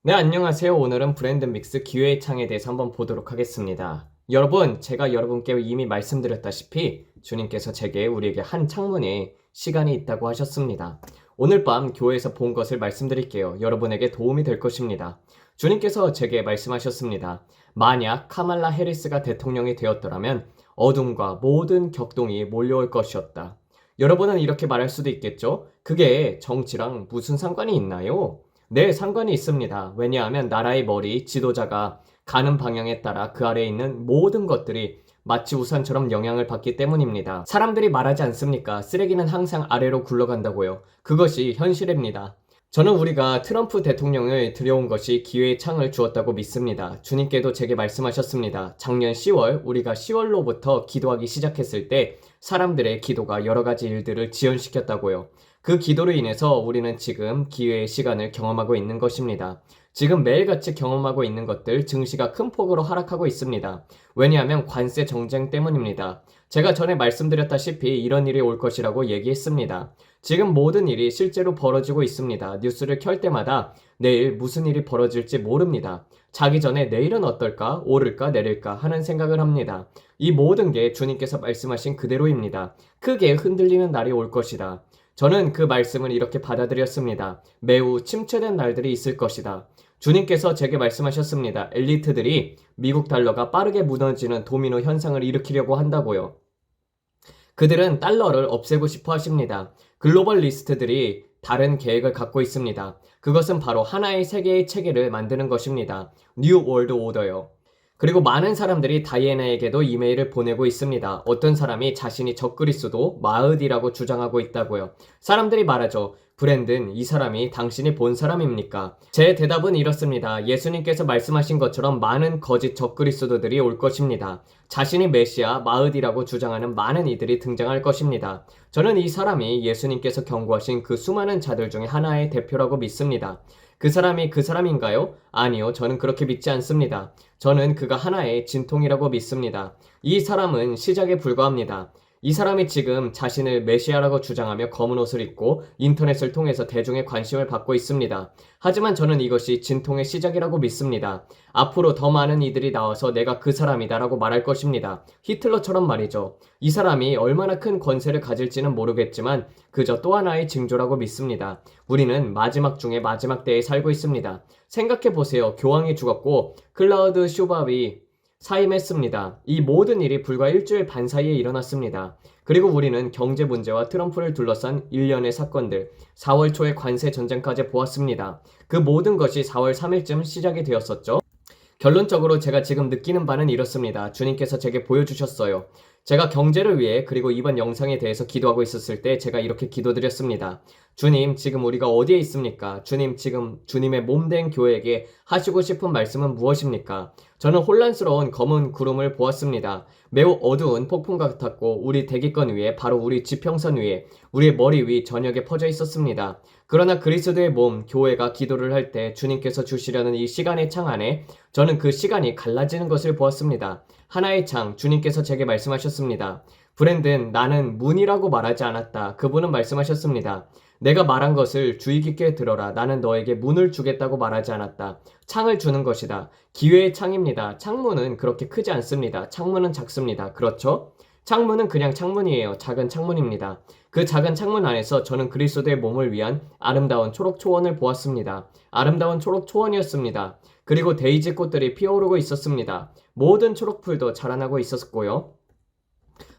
네, 안녕하세요. 오늘은 브랜드 믹스 기회의 창에 대해서 한번 보도록 하겠습니다. 여러분, 제가 여러분께 이미 말씀드렸다시피 주님께서 우리에게 한 창문에 시간이 있다고 하셨습니다. 오늘 밤 교회에서 본 것을 말씀드릴게요. 여러분에게 도움이 될 것입니다. 주님께서 제게 말씀하셨습니다. 만약 카말라 해리스가 대통령이 되었더라면 어둠과 모든 격동이 몰려올 것이었다. 여러분은 이렇게 말할 수도 있겠죠? 그게 정치랑 무슨 상관이 있나요? 네, 상관이 있습니다. 왜냐하면 나라의 머리, 지도자가 가는 방향에 따라 그 아래에 있는 모든 것들이 마치 우산처럼 영향을 받기 때문입니다. 사람들이 말하지 않습니까? 쓰레기는 항상 아래로 굴러간다고요. 그것이 현실입니다. 저는 우리가 트럼프 대통령을 들여온 것이 기회의 창을 주었다고 믿습니다. 주님께도 제게 말씀하셨습니다. 작년 10월, 우리가 10월로부터 기도하기 시작했을 때 사람들의 기도가 여러 가지 일들을 지연시켰다고요. 그 기도로 인해서 우리는 지금 기회의 시간을 경험하고 있는 것입니다. 지금 매일같이 경험하고 있는 것들, 증시가 큰 폭으로 하락하고 있습니다. 왜냐하면 관세 정쟁 때문입니다. 제가 전에 말씀드렸다시피 이런 일이 올 것이라고 얘기했습니다. 지금 모든 일이 실제로 벌어지고 있습니다. 뉴스를 켤 때마다 내일 무슨 일이 벌어질지 모릅니다. 자기 전에 내일은 어떨까, 오를까, 내릴까 하는 생각을 합니다. 이 모든 게 주님께서 말씀하신 그대로입니다. 크게 흔들리는 날이 올 것이다. 저는 그 말씀을 이렇게 받아들였습니다. 매우 침체된 날들이 있을 것이다. 주님께서 제게 말씀하셨습니다. 엘리트들이 미국 달러가 빠르게 무너지는 도미노 현상을 일으키려고 한다고요. 그들은 달러를 없애고 싶어 하십니다. 글로벌 리스트들이 다른 계획을 갖고 있습니다. 그것은 바로 하나의 세계의 체계를 만드는 것입니다. 뉴 월드 오더요. 그리고 많은 사람들이 다이애나에게도 이메일을 보내고 있습니다. 어떤 사람이 자신이 적그리스도 마흐디라고 주장하고 있다고요. 사람들이 말하죠. 브랜든, 이 사람이 당신이 본 사람입니까? 제 대답은 이렇습니다. 예수님께서 말씀하신 것처럼 많은 거짓 적그리스도들이 올 것입니다. 자신이 메시아, 마흐디라고 주장하는 많은 이들이 등장할 것입니다. 저는 이 사람이 예수님께서 경고하신 그 수많은 자들 중에 하나의 대표라고 믿습니다. 그 사람이 그 사람인가요? 아니요, 저는 그렇게 믿지 않습니다. 저는 그가 하나의 진통이라고 믿습니다. 이 사람은 시작에 불과합니다. 이 사람이 지금 자신을 메시아라고 주장하며 검은 옷을 입고 인터넷을 통해서 대중의 관심을 받고 있습니다. 하지만 저는 이것이 진통의 시작이라고 믿습니다. 앞으로 더 많은 이들이 나와서 내가 그 사람이다라고 말할 것입니다. 히틀러처럼 말이죠. 이 사람이 얼마나 큰 권세를 가질지는 모르겠지만 그저 또 하나의 징조라고 믿습니다. 우리는 마지막 중에 마지막 때에 살고 있습니다. 생각해보세요. 교황이 죽었고 클라우드 쇼밥이 사임했습니다. 이 모든 일이 불과 일주일 반 사이에 일어났습니다. 그리고 우리는 경제 문제와 트럼프를 둘러싼 일련의 사건들, 4월 초의 관세 전쟁까지 보았습니다. 그 모든 것이 4월 3일쯤 시작이 되었었죠. 결론적으로 제가 지금 느끼는 바는 이렇습니다. 주님께서 제게 보여주셨어요. 제가 경제를 위해 그리고 이번 영상에 대해서 기도하고 있었을 때 제가 이렇게 기도드렸습니다. 주님, 지금 우리가 어디에 있습니까? 주님, 지금 주님의 몸된 교회에게 하시고 싶은 말씀은 무엇입니까? 저는 혼란스러운 검은 구름을 보았습니다. 매우 어두운 폭풍 같았고 우리 대기권 위에 바로 우리 지평선 위에 우리의 머리 위 전역에 퍼져 있었습니다. 그러나 그리스도의 몸, 교회가 기도를 할 때 주님께서 주시려는 이 시간의 창 안에 저는 그 시간이 갈라지는 것을 보았습니다. 하나의 창, 주님께서 제게 말씀하셨습니다. 브랜든, 나는 문이라고 말하지 않았다. 그분은 말씀하셨습니다. 내가 말한 것을 주의 깊게 들어라. 나는 너에게 문을 주겠다고 말하지 않았다. 창을 주는 것이다. 기회의 창입니다. 창문은 그렇게 크지 않습니다. 창문은 작습니다. 그렇죠? 창문은 그냥 창문이에요. 작은 창문입니다. 그 작은 창문 안에서 저는 그리스도의 몸을 위한 아름다운 초록 초원을 보았습니다. 아름다운 초록 초원이었습니다. 그리고 데이지 꽃들이 피어오르고 있었습니다. 모든 초록풀도 자라나고 있었고요.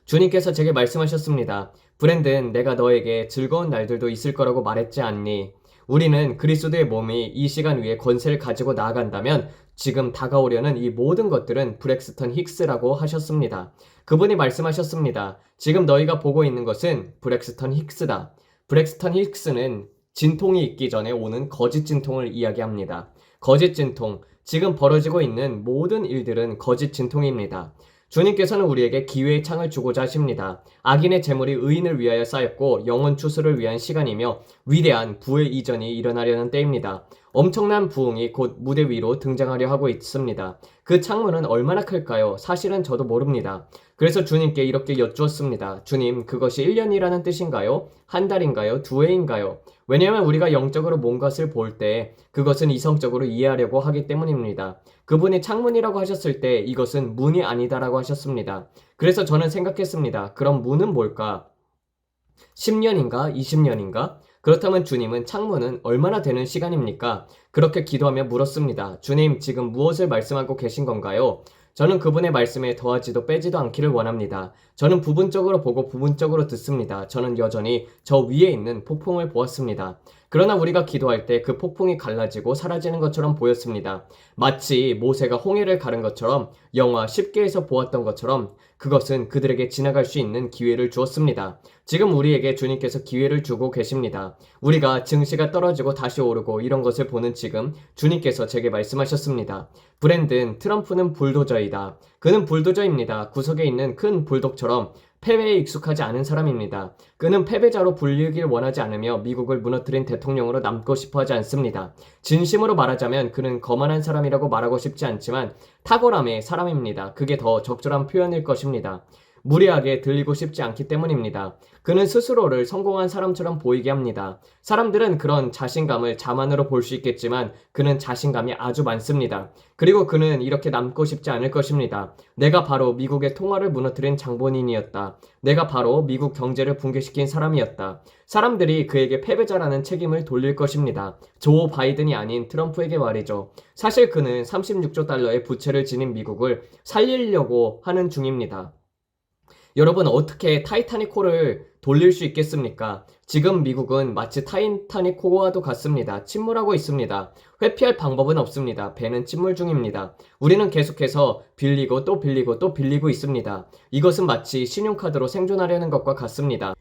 주님께서 제게 말씀하셨습니다. 브랜든, 내가 너에게 즐거운 날들도 있을 거라고 말했지 않니? 우리는 그리스도의 몸이 이 시간 위에 권세를 가지고 나아간다면 지금 다가오려는 이 모든 것들은 브렉스턴 힉스라고 하셨습니다. 그분이 말씀하셨습니다. 지금 너희가 보고 있는 것은 브렉스턴 힉스다. 브렉스턴 힉스는 진통이 있기 전에 오는 거짓 진통을 이야기합니다. 거짓 진통, 지금 벌어지고 있는 모든 일들은 거짓 진통입니다. 주님께서는 우리에게 기회의 창을 주고자 하십니다. 악인의 재물이 의인을 위하여 쌓였고 영혼 추수를 위한 시간이며 위대한 부의 이전이 일어나려는 때입니다. 엄청난 부흥이 곧 무대 위로 등장하려 하고 있습니다. 그 창문은 얼마나 클까요? 사실은 저도 모릅니다. 그래서 주님께 이렇게 여쭈었습니다. 주님, 그것이 1년이라는 뜻인가요? 한 달인가요? 두 해인가요? 왜냐하면 우리가 영적으로 뭔가를 볼 때 그것은 이성적으로 이해하려고 하기 때문입니다. 그분이 창문이라고 하셨을 때 이것은 문이 아니다라고 하셨습니다. 그래서 저는 생각했습니다. 그럼 문은 뭘까? 10년인가? 20년인가? 그렇다면 주님은 창문은 얼마나 되는 시간입니까? 그렇게 기도하며 물었습니다. 주님, 지금 무엇을 말씀하고 계신 건가요? 저는 그분의 말씀에 더하지도 빼지도 않기를 원합니다. 저는 부분적으로 보고 부분적으로 듣습니다. 저는 여전히 저 위에 있는 폭풍을 보았습니다. 그러나 우리가 기도할 때 그 폭풍이 갈라지고 사라지는 것처럼 보였습니다. 마치 모세가 홍해를 가른 것처럼 영화 10개에서 보았던 것처럼 그것은 그들에게 지나갈 수 있는 기회를 주었습니다. 지금 우리에게 주님께서 기회를 주고 계십니다. 우리가 증시가 떨어지고 다시 오르고 이런 것을 보는 지금 주님께서 제게 말씀하셨습니다. 브랜든, 트럼프는 불도저이다. 그는 불도저입니다. 구석에 있는 큰 불독처럼 패배에 익숙하지 않은 사람입니다. 그는 패배자로 불리길 원하지 않으며 미국을 무너뜨린 대통령으로 남고 싶어 하지 않습니다. 진심으로 말하자면 그는 거만한 사람이라고 말하고 싶지 않지만 탁월함의 사람입니다. 그게 더 적절한 표현일 것입니다. 무례하게 들리고 싶지 않기 때문입니다. 그는 스스로를 성공한 사람처럼 보이게 합니다. 사람들은 그런 자신감을 자만으로 볼 수 있겠지만 그는 자신감이 아주 많습니다. 그리고 그는 이렇게 남고 싶지 않을 것입니다. 내가 바로 미국의 통화를 무너뜨린 장본인이었다. 내가 바로 미국 경제를 붕괴시킨 사람이었다. 사람들이 그에게 패배자라는 책임을 돌릴 것입니다. 조 바이든이 아닌 트럼프에게 말이죠. 사실 그는 36조 달러의 부채를 지닌 미국을 살리려고 하는 중입니다. 여러분, 어떻게 타이타닉 호를 돌릴 수 있겠습니까? 지금 미국은 마치 타이타닉 호와도 같습니다. 침몰하고 있습니다. 회피할 방법은 없습니다. 배는 침몰 중입니다. 우리는 계속해서 빌리고 또 빌리고 또 빌리고 있습니다. 이것은 마치 신용카드로 생존하려는 것과 같습니다.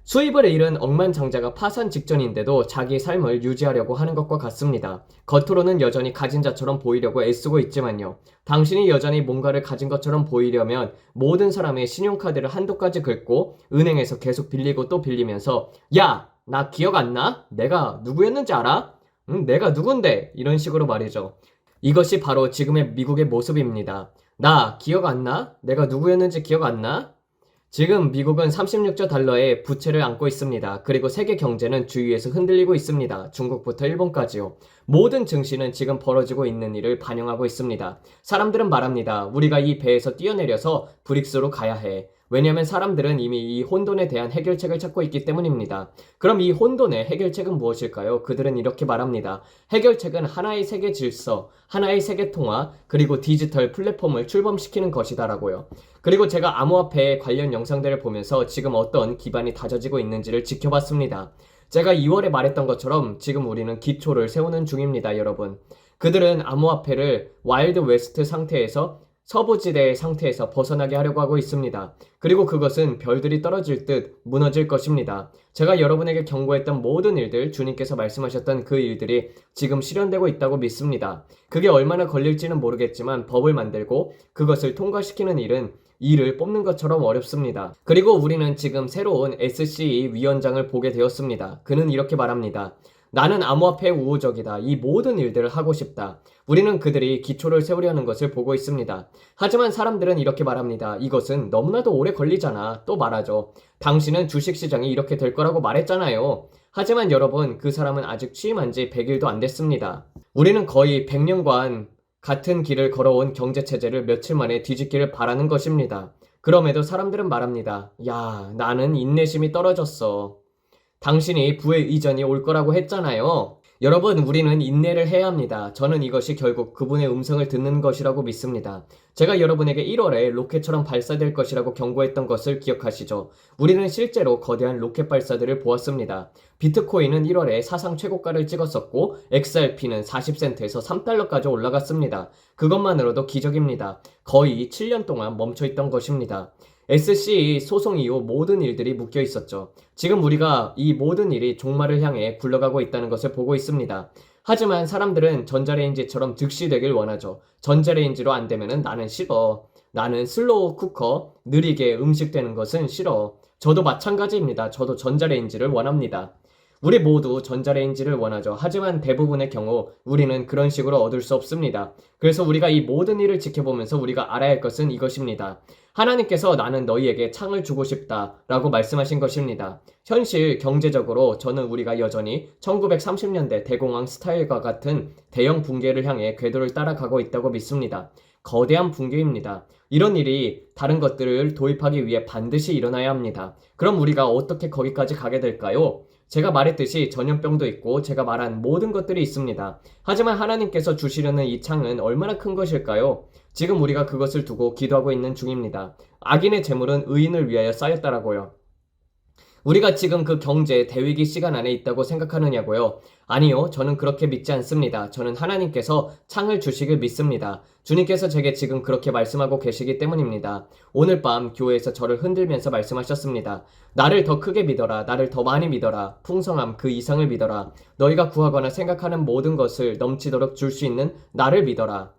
수입을 잃은 억만장자가 파산 직전인데도 자기 삶을 유지하려고 하는 것과 같습니다. 겉으로는 여전히 가진 자처럼 보이려고 애쓰고 있지만요. 당신이 여전히 뭔가를 가진 것처럼 보이려면 모든 사람의 신용카드를 한도까지 긁고 은행에서 계속 빌리고 또 빌리면서 야! 나 기억 안 나? 내가 누구였는지 알아? 응, 내가 누군데? 이런 식으로 말이죠. 이것이 바로 지금의 미국의 모습입니다. 나 기억 안 나? 내가 누구였는지 기억 안 나? 지금 미국은 36조 달러의 부채를 안고 있습니다. 그리고 세계 경제는 주위에서 흔들리고 있습니다. 중국부터 일본까지요. 모든 증시는 지금 벌어지고 있는 일을 반영하고 있습니다. 사람들은 말합니다. 우리가 이 배에서 뛰어내려서 브릭스로 가야 해. 왜냐하면 사람들은 이미 이 혼돈에 대한 해결책을 찾고 있기 때문입니다. 그럼 이 혼돈의 해결책은 무엇일까요? 그들은 이렇게 말합니다. 해결책은 하나의 세계 질서, 하나의 세계 통화, 그리고 디지털 플랫폼을 출범시키는 것이다라고요. 그리고 제가 암호화폐 관련 영상들을 보면서 지금 어떤 기반이 다져지고 있는지를 지켜봤습니다. 제가 2월에 말했던 것처럼 지금 우리는 기초를 세우는 중입니다, 여러분. 그들은 암호화폐를 와일드 웨스트 상태에서 서부지대 상태에서 벗어나게 하려고 하고 있습니다. 그리고 그것은 별들이 떨어질 듯 무너질 것입니다. 제가 여러분에게 경고했던 모든 일들, 주님께서 말씀하셨던 그 일들이 지금 실현되고 있다고 믿습니다. 그게 얼마나 걸릴지는 모르겠지만 법을 만들고 그것을 통과시키는 일을 뽑는 것처럼 어렵습니다. 그리고 우리는 지금 새로운 SCE 위원장을 보게 되었습니다. 그는 이렇게 말합니다. 나는 암호화폐 우호적이다. 이 모든 일들을 하고 싶다. 우리는 그들이 기초를 세우려는 것을 보고 있습니다. 하지만 사람들은 이렇게 말합니다. 이것은 너무나도 오래 걸리잖아. 또 말하죠. 당신은 주식시장이 이렇게 될 거라고 말했잖아요. 하지만 여러분, 그 사람은 아직 취임한 지 100일도 안 됐습니다. 우리는 거의 100년간 같은 길을 걸어온 경제체제를 며칠 만에 뒤집기를 바라는 것입니다. 그럼에도 사람들은 말합니다. 야, 나는 인내심이 떨어졌어. 당신이 부의 이전이 올 거라고 했잖아요. 여러분, 우리는 인내를 해야 합니다. 저는 이것이 결국 그분의 음성을 듣는 것이라고 믿습니다. 제가 여러분에게 1월에 로켓처럼 발사될 것이라고 경고했던 것을 기억하시죠? 우리는 실제로 거대한 로켓 발사들을 보았습니다. 비트코인은 1월에 사상 최고가를 찍었었고 XRP는 40센트에서 3달러까지 올라갔습니다. 그것만으로도 기적입니다. 거의 7년 동안 멈춰있던 것입니다. SCE 소송 이후 모든 일들이 묶여 있었죠. 지금 우리가 이 모든 일이 종말을 향해 굴러가고 있다는 것을 보고 있습니다. 하지만 사람들은 전자레인지처럼 즉시 되길 원하죠. 전자레인지로 안 되면은 나는 싫어. 나는 슬로우 쿠커, 느리게 음식 되는 것은 싫어. 저도 마찬가지입니다. 저도 전자레인지를 원합니다. 우리 모두 전자레인지를 원하죠. 하지만 대부분의 경우 우리는 그런 식으로 얻을 수 없습니다. 그래서 우리가 이 모든 일을 지켜보면서 우리가 알아야 할 것은 이것입니다. 하나님께서 나는 너희에게 창을 주고 싶다 라고 말씀하신 것입니다. 현실 경제적으로 저는 우리가 여전히 1930년대 대공황 스타일과 같은 대형 붕괴를 향해 궤도를 따라가고 있다고 믿습니다. 거대한 붕괴입니다. 이런 일이 다른 것들을 도입하기 위해 반드시 일어나야 합니다. 그럼 우리가 어떻게 거기까지 가게 될까요? 제가 말했듯이 전염병도 있고 제가 말한 모든 것들이 있습니다. 하지만 하나님께서 주시려는 이 창은 얼마나 큰 것일까요? 지금 우리가 그것을 두고 기도하고 있는 중입니다. 악인의 재물은 의인을 위하여 쌓였다라고요. 우리가 지금 그 경제 대위기 시간 안에 있다고 생각하느냐고요? 아니요, 저는 그렇게 믿지 않습니다. 저는 하나님께서 창을 주시길 믿습니다. 주님께서 제게 지금 그렇게 말씀하고 계시기 때문입니다. 오늘 밤 교회에서 저를 흔들면서 말씀하셨습니다. 나를 더 크게 믿어라. 나를 더 많이 믿어라. 풍성함 그 이상을 믿어라. 너희가 구하거나 생각하는 모든 것을 넘치도록 줄 수 있는 나를 믿어라.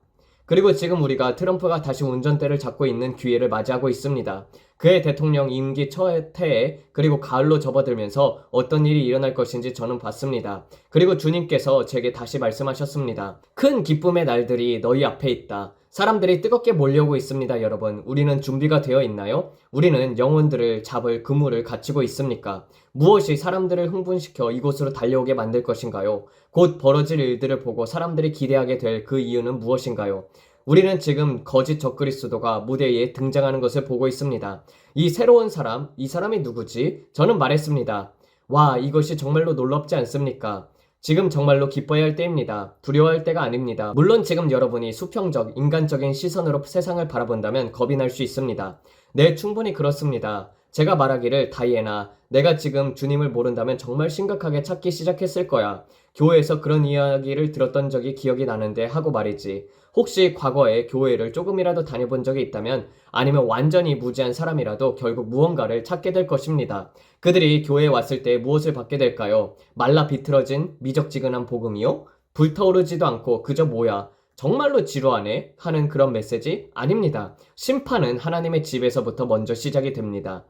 그리고 지금 우리가 트럼프가 다시 운전대를 잡고 있는 기회를 맞이하고 있습니다. 그의 대통령 임기 초태에 그리고 가을로 접어들면서 어떤 일이 일어날 것인지 저는 봤습니다. 그리고 주님께서 제게 다시 말씀하셨습니다. 큰 기쁨의 날들이 너희 앞에 있다. 사람들이 뜨겁게 몰려오고 있습니다, 여러분. 우리는 준비가 되어 있나요? 우리는 영혼들을 잡을 그물을 갖추고 있습니까? 무엇이 사람들을 흥분시켜 이곳으로 달려오게 만들 것인가요? 곧 벌어질 일들을 보고 사람들이 기대하게 될 그 이유는 무엇인가요? 우리는 지금 거짓 적그리스도가 무대에 등장하는 것을 보고 있습니다. 이 새로운 사람, 이 사람이 누구지? 저는 말했습니다. 와, 이것이 정말로 놀랍지 않습니까? 지금 정말로 기뻐해야 할 때입니다. 두려워할 때가 아닙니다. 물론 지금 여러분이 수평적, 인간적인 시선으로 세상을 바라본다면 겁이 날 수 있습니다. 네, 충분히 그렇습니다. 제가 말하기를 다이애나, 내가 지금 주님을 모른다면 정말 심각하게 찾기 시작했을 거야. 교회에서 그런 이야기를 들었던 적이 기억이 나는데 하고 말이지. 혹시 과거에 교회를 조금이라도 다녀본 적이 있다면 아니면 완전히 무지한 사람이라도 결국 무언가를 찾게 될 것입니다. 그들이 교회에 왔을 때 무엇을 받게 될까요? 말라 비틀어진 미적지근한 복음이요? 불타오르지도 않고 그저 뭐야? 정말로 지루하네? 하는 그런 메시지? 아닙니다. 심판은 하나님의 집에서부터 먼저 시작이 됩니다.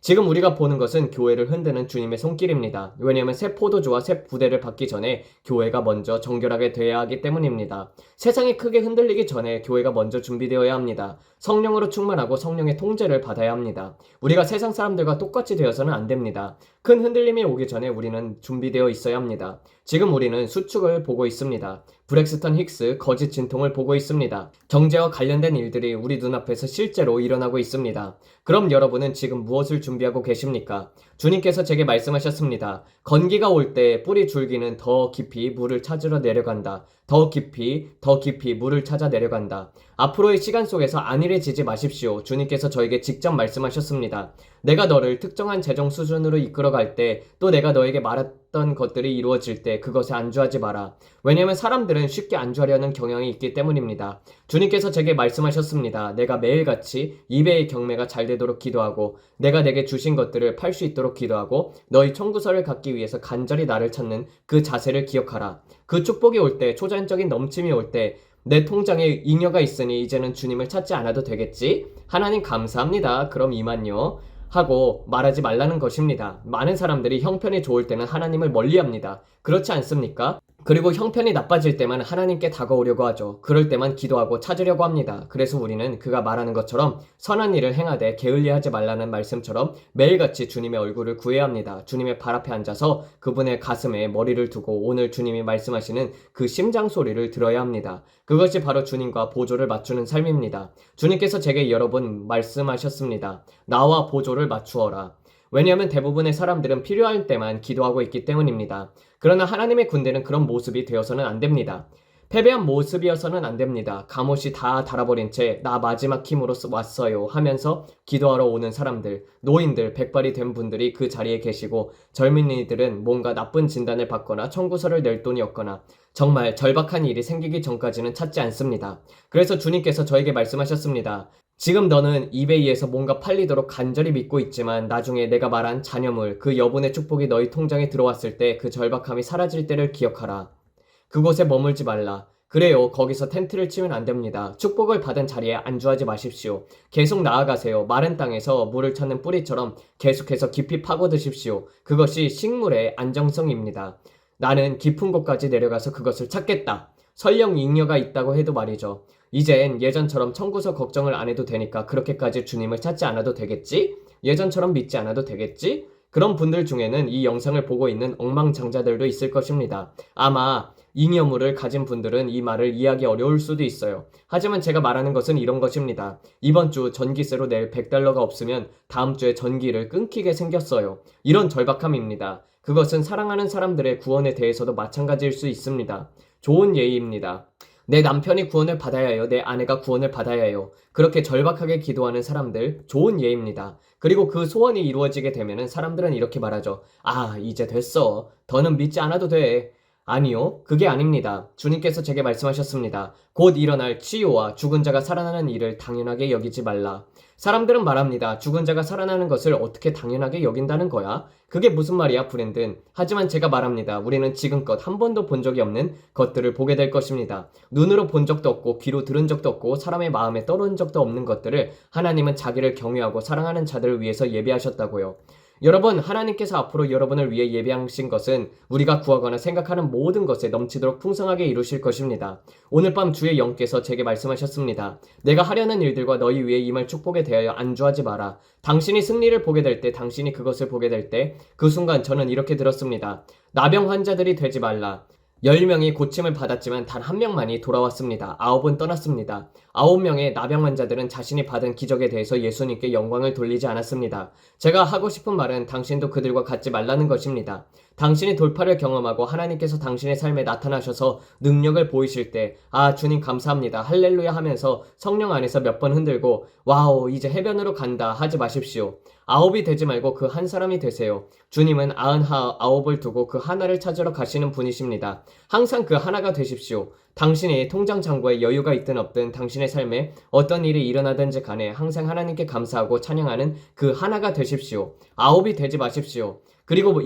지금 우리가 보는 것은 교회를 흔드는 주님의 손길입니다. 왜냐하면 새 포도주와 새 부대를 받기 전에 교회가 먼저 정결하게 되어야 하기 때문입니다. 세상이 크게 흔들리기 전에 교회가 먼저 준비되어야 합니다. 성령으로 충만하고 성령의 통제를 받아야 합니다. 우리가 세상 사람들과 똑같이 되어서는 안 됩니다. 큰 흔들림이 오기 전에 우리는 준비되어 있어야 합니다. 지금 우리는 수축을 보고 있습니다. 브렉스턴 힉스 거짓 진통을 보고 있습니다. 경제와 관련된 일들이 우리 눈앞에서 실제로 일어나고 있습니다. 그럼 여러분은 지금 무엇을 준비하고 계십니까? 주님께서 제게 말씀하셨습니다. 건기가 올 때 뿌리 줄기는 더 깊이 물을 찾으러 내려간다. 더 깊이 물을 찾아 내려간다. 앞으로의 시간 속에서 안일해지지 마십시오. 주님께서 저에게 직접 말씀하셨습니다. 내가 너를 특정한 재정 수준으로 이끌어갈 때 또 내가 너에게 말했던 것들이 이루어질 때 그것에 안주하지 마라. 왜냐하면 사람들은 쉽게 안주하려는 경향이 있기 때문입니다. 주님께서 제게 말씀하셨습니다. 내가 매일같이 2배의 경매가 잘 되도록 기도하고 내가 내게 주신 것들을 팔 수 있도록 기도하고 너희 청구서를 갖기 위해서 간절히 나를 찾는 그 자세를 기억하라. 그 축복이 올 때, 초자연적인 넘침이 올 때 내 통장에 잉여가 있으니 이제는 주님을 찾지 않아도 되겠지? 하나님 감사합니다. 그럼 이만요. 하고 말하지 말라는 것입니다. 많은 사람들이 형편이 좋을 때는 하나님을 멀리합니다. 그렇지 않습니까? 그리고 형편이 나빠질 때만 하나님께 다가오려고 하죠. 그럴 때만 기도하고 찾으려고 합니다. 그래서 우리는 그가 말하는 것처럼 선한 일을 행하되 게을리하지 말라는 말씀처럼 매일같이 주님의 얼굴을 구해야 합니다. 주님의 발 앞에 앉아서 그분의 가슴에 머리를 두고 오늘 주님이 말씀하시는 그 심장 소리를 들어야 합니다. 그것이 바로 주님과 보조를 맞추는 삶입니다. 주님께서 제게 여러 번 말씀하셨습니다. 나와 보조를 맞추어라. 왜냐하면 대부분의 사람들은 필요할 때만 기도하고 있기 때문입니다. 그러나 하나님의 군대는 그런 모습이 되어서는 안 됩니다. 패배한 모습이어서는 안 됩니다. 갑옷이 다 달아버린 채 나 마지막 힘으로 왔어요 하면서 기도하러 오는 사람들, 노인들, 백발이 된 분들이 그 자리에 계시고 젊은이들은 뭔가 나쁜 진단을 받거나 청구서를 낼 돈이 없거나 정말 절박한 일이 생기기 전까지는 찾지 않습니다. 그래서 주님께서 저에게 말씀하셨습니다. 지금 너는 이베이에서 뭔가 팔리도록 간절히 믿고 있지만 나중에 내가 말한 자녀물, 그 여분의 축복이 너희 통장에 들어왔을 때 그 절박함이 사라질 때를 기억하라. 그곳에 머물지 말라. 그래요. 거기서 텐트를 치면 안 됩니다. 축복을 받은 자리에 안주하지 마십시오. 계속 나아가세요. 마른 땅에서 물을 찾는 뿌리처럼 계속해서 깊이 파고드십시오. 그것이 식물의 안정성입니다. 나는 깊은 곳까지 내려가서 그것을 찾겠다. 설령 잉여가 있다고 해도 말이죠. 이젠 예전처럼 청구서 걱정을 안 해도 되니까 그렇게까지 주님을 찾지 않아도 되겠지? 예전처럼 믿지 않아도 되겠지? 그런 분들 중에는 이 영상을 보고 있는 억망장자들도 있을 것입니다. 아마 잉여물을 가진 분들은 이 말을 이해하기 어려울 수도 있어요. 하지만 제가 말하는 것은 이런 것입니다. 이번 주 전기세로 낼 100달러가 없으면 다음 주에 전기를 끊기게 생겼어요. 이런 절박함입니다. 그것은 사랑하는 사람들의 구원에 대해서도 마찬가지일 수 있습니다. 좋은 예의입니다. 내 남편이 구원을 받아야 해요. 내 아내가 구원을 받아야 해요. 그렇게 절박하게 기도하는 사람들, 좋은 예입니다. 그리고 그 소원이 이루어지게 되면은 사람들은 이렇게 말하죠. 아, 이제 됐어. 더는 믿지 않아도 돼. 아니요, 그게 아닙니다. 주님께서 제게 말씀하셨습니다. 곧 일어날 치유와 죽은 자가 살아나는 일을 당연하게 여기지 말라. 사람들은 말합니다. 죽은 자가 살아나는 것을 어떻게 당연하게 여긴다는 거야? 그게 무슨 말이야, 브랜든? 하지만 제가 말합니다. 우리는 지금껏 한 번도 본 적이 없는 것들을 보게 될 것입니다. 눈으로 본 적도 없고 귀로 들은 적도 없고 사람의 마음에 떠오른 적도 없는 것들을 하나님은 자기를 경외하고 사랑하는 자들을 위해서 예비하셨다고요. 여러분, 하나님께서 앞으로 여러분을 위해 예비하신 것은 우리가 구하거나 생각하는 모든 것에 넘치도록 풍성하게 이루실 것입니다. 오늘 밤 주의 영께서 제게 말씀하셨습니다. 내가 하려는 일들과 너희 위에 임할 축복에 대하여 안주하지 마라. 당신이 승리를 보게 될 때, 당신이 그것을 보게 될 때, 그 순간 저는 이렇게 들었습니다. 나병 환자들이 되지 말라. 10명이 고침을 받았지만 단 1명만이 돌아왔습니다. 9은 떠났습니다. 9명의 나병 환자들은 자신이 받은 기적에 대해서 예수님께 영광을 돌리지 않았습니다. 제가 하고 싶은 말은 당신도 그들과 같지 말라는 것입니다. 당신이 돌파를 경험하고 하나님께서 당신의 삶에 나타나셔서 능력을 보이실 때, 아, 주님 감사합니다. 할렐루야 하면서 성령 안에서 몇 번 흔들고, 와우, 이제 해변으로 간다 하지 마십시오. 9이 되지 말고 그 한 사람이 되세요. 주님은 99을 두고 그 하나를 찾으러 가시는 분이십니다. 항상 그 하나가 되십시오. 당신이 통장 잔고에 여유가 있든 없든 당신의 삶에 어떤 일이 일어나든지 간에 항상 하나님께 감사하고 찬양하는 그 하나가 되십시오. 9이 되지 마십시오. 그리고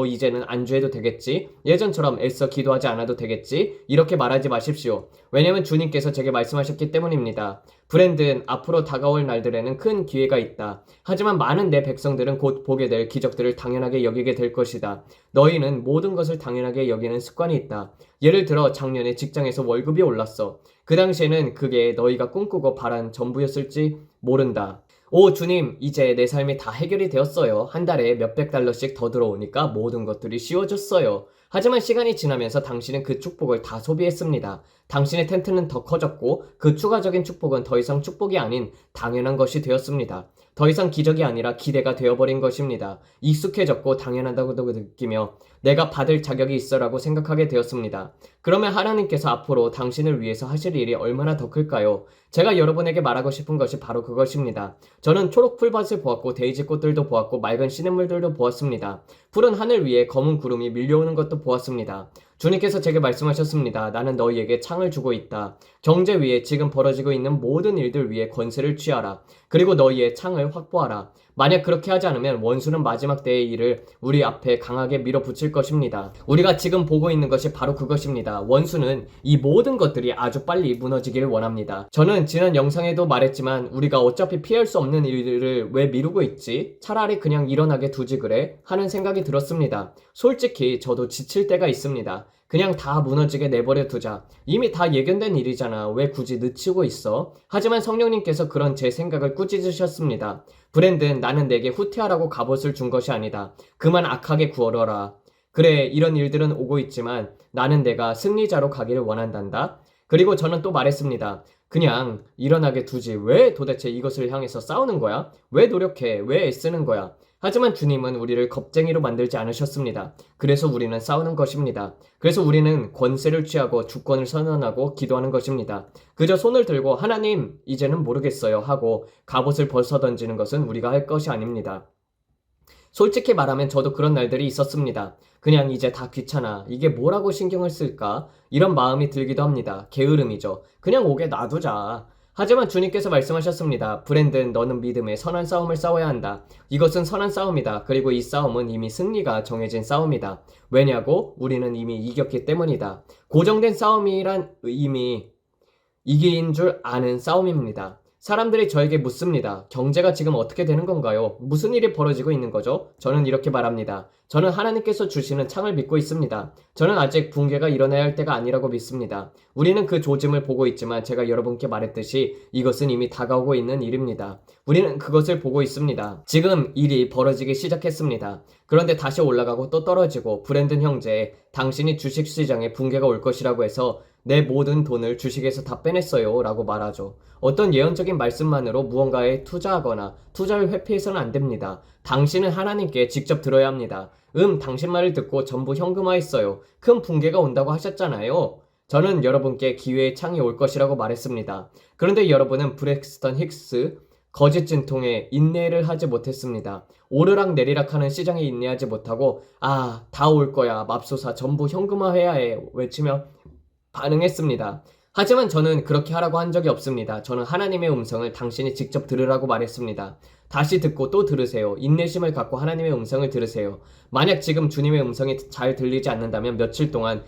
이제는 안주해도 되겠지? 예전처럼 애써 기도하지 않아도 되겠지? 이렇게 말하지 마십시오. 왜냐면 주님께서 제게 말씀하셨기 때문입니다. 브랜든, 앞으로 다가올 날들에는 큰 기회가 있다. 하지만 많은 내 백성들은 곧 보게 될 기적들을 당연하게 여기게 될 것이다. 너희는 모든 것을 당연하게 여기는 습관이 있다. 예를 들어 작년에 직장에서 월급이 올랐어. 그 당시에는 그게 너희가 꿈꾸고 바란 전부였을지 모른다. 오, 주님, 이제 내 삶이 다 해결이 되었어요. 한 달에 몇백 달러씩 더 들어오니까 모든 것들이 쉬워졌어요. 하지만 시간이 지나면서 당신은 그 축복을 다 소비했습니다. 당신의 텐트는 더 커졌고 그 추가적인 축복은 더 이상 축복이 아닌 당연한 것이 되었습니다. 더 이상 기적이 아니라 기대가 되어버린 것입니다. 익숙해졌고 당연하다고 느끼며 내가 받을 자격이 있어라고 생각하게 되었습니다. 그러면 하나님께서 앞으로 당신을 위해서 하실 일이 얼마나 더 클까요? 제가 여러분에게 말하고 싶은 것이 바로 그것입니다. 저는 초록 풀밭을 보았고 데이지 꽃들도 보았고 맑은 시냇물들도 보았습니다. 푸른 하늘 위에 검은 구름이 밀려오는 것도 보았습니다. 주님께서 제게 말씀하셨습니다. 나는 너희에게 창을 주고 있다. 경제 위에 지금 벌어지고 있는 모든 일들 위에 권세를 취하라. 그리고 너희의 창을 확보하라. 만약 그렇게 하지 않으면 원수는 마지막 때의 일을 우리 앞에 강하게 밀어붙일 것입니다. 우리가 지금 보고 있는 것이 바로 그것입니다. 원수는 이 모든 것들이 아주 빨리 무너지기를 원합니다. 저는 지난 영상에도 말했지만 우리가 어차피 피할 수 없는 일들을 왜 미루고 있지? 차라리 그냥 일어나게 두지 그래? 하는 생각이 들었습니다. 솔직히 저도 지칠 때가 있습니다. 그냥 다 무너지게 내버려 두자. 이미 다 예견된 일이잖아. 왜 굳이 늦추고 있어? 하지만 성령님께서 그런 제 생각을 꾸짖으셨습니다. 브랜든, 나는 내게 후퇴하라고 갑옷을 준 것이 아니다. 그만 악하게 구어러라. 그래, 이런 일들은 오고 있지만 나는 내가 승리자로 가기를 원한단다. 그리고 저는 또 말했습니다. 그냥 일어나게 두지. 왜 도대체 이것을 향해서 싸우는 거야? 왜 노력해? 왜 애쓰는 거야? 하지만 주님은 우리를 겁쟁이로 만들지 않으셨습니다. 그래서 우리는 싸우는 것입니다. 그래서 우리는 권세를 취하고 주권을 선언하고 기도하는 것입니다. 그저 손을 들고 하나님, 이제는 모르겠어요 하고 갑옷을 벗어 던지는 것은 우리가 할 것이 아닙니다. 솔직히 말하면 저도 그런 날들이 있었습니다. 그냥 이제 다 귀찮아. 이게 뭐라고 신경을 쓸까? 이런 마음이 들기도 합니다. 게으름이죠. 그냥 오게 놔두자. 하지만 주님께서 말씀하셨습니다. 브랜든, 너는 믿음의 선한 싸움을 싸워야 한다. 이것은 선한 싸움이다. 그리고 이 싸움은 이미 승리가 정해진 싸움이다. 왜냐고? 우리는 이미 이겼기 때문이다. 고정된 싸움이란 이미 이긴 줄 아는 싸움입니다. 사람들이 저에게 묻습니다. 경제가 지금 어떻게 되는 건가요? 무슨 일이 벌어지고 있는 거죠? 저는 이렇게 말합니다. 저는 하나님께서 주시는 창을 믿고 있습니다. 저는 아직 붕괴가 일어나야 할 때가 아니라고 믿습니다. 우리는 그 조짐을 보고 있지만 제가 여러분께 말했듯이 이것은 이미 다가오고 있는 일입니다. 우리는 그것을 보고 있습니다. 지금 일이 벌어지기 시작했습니다. 그런데 다시 올라가고 또 떨어지고 브랜든 형제, 당신이 주식시장에 붕괴가 올 것이라고 해서 내 모든 돈을 주식에서 다 빼냈어요 라고 말하죠. 어떤 예언적인 말씀만으로 무언가에 투자하거나 투자를 회피해서는 안 됩니다. 당신은 하나님께 직접 들어야 합니다. 당신 말을 듣고 전부 현금화했어요. 큰 붕괴가 온다고 하셨잖아요. 저는 여러분께 기회의 창이 올 것이라고 말했습니다. 그런데 여러분은 브렉스턴 힉스 거짓 진통에 인내를 하지 못했습니다. 오르락 내리락 하는 시장에 인내하지 못하고 다 올 거야 맙소사 전부 현금화해야 해 외치며 반응했습니다. 하지만 저는 그렇게 하라고 한 적이 없습니다. 저는 하나님의 음성을 당신이 직접 들으라고 말했습니다. 다시 듣고 또 들으세요. 인내심을 갖고 하나님의 음성을 들으세요. 만약 지금 주님의 음성이 잘 들리지 않는다면 며칠 동안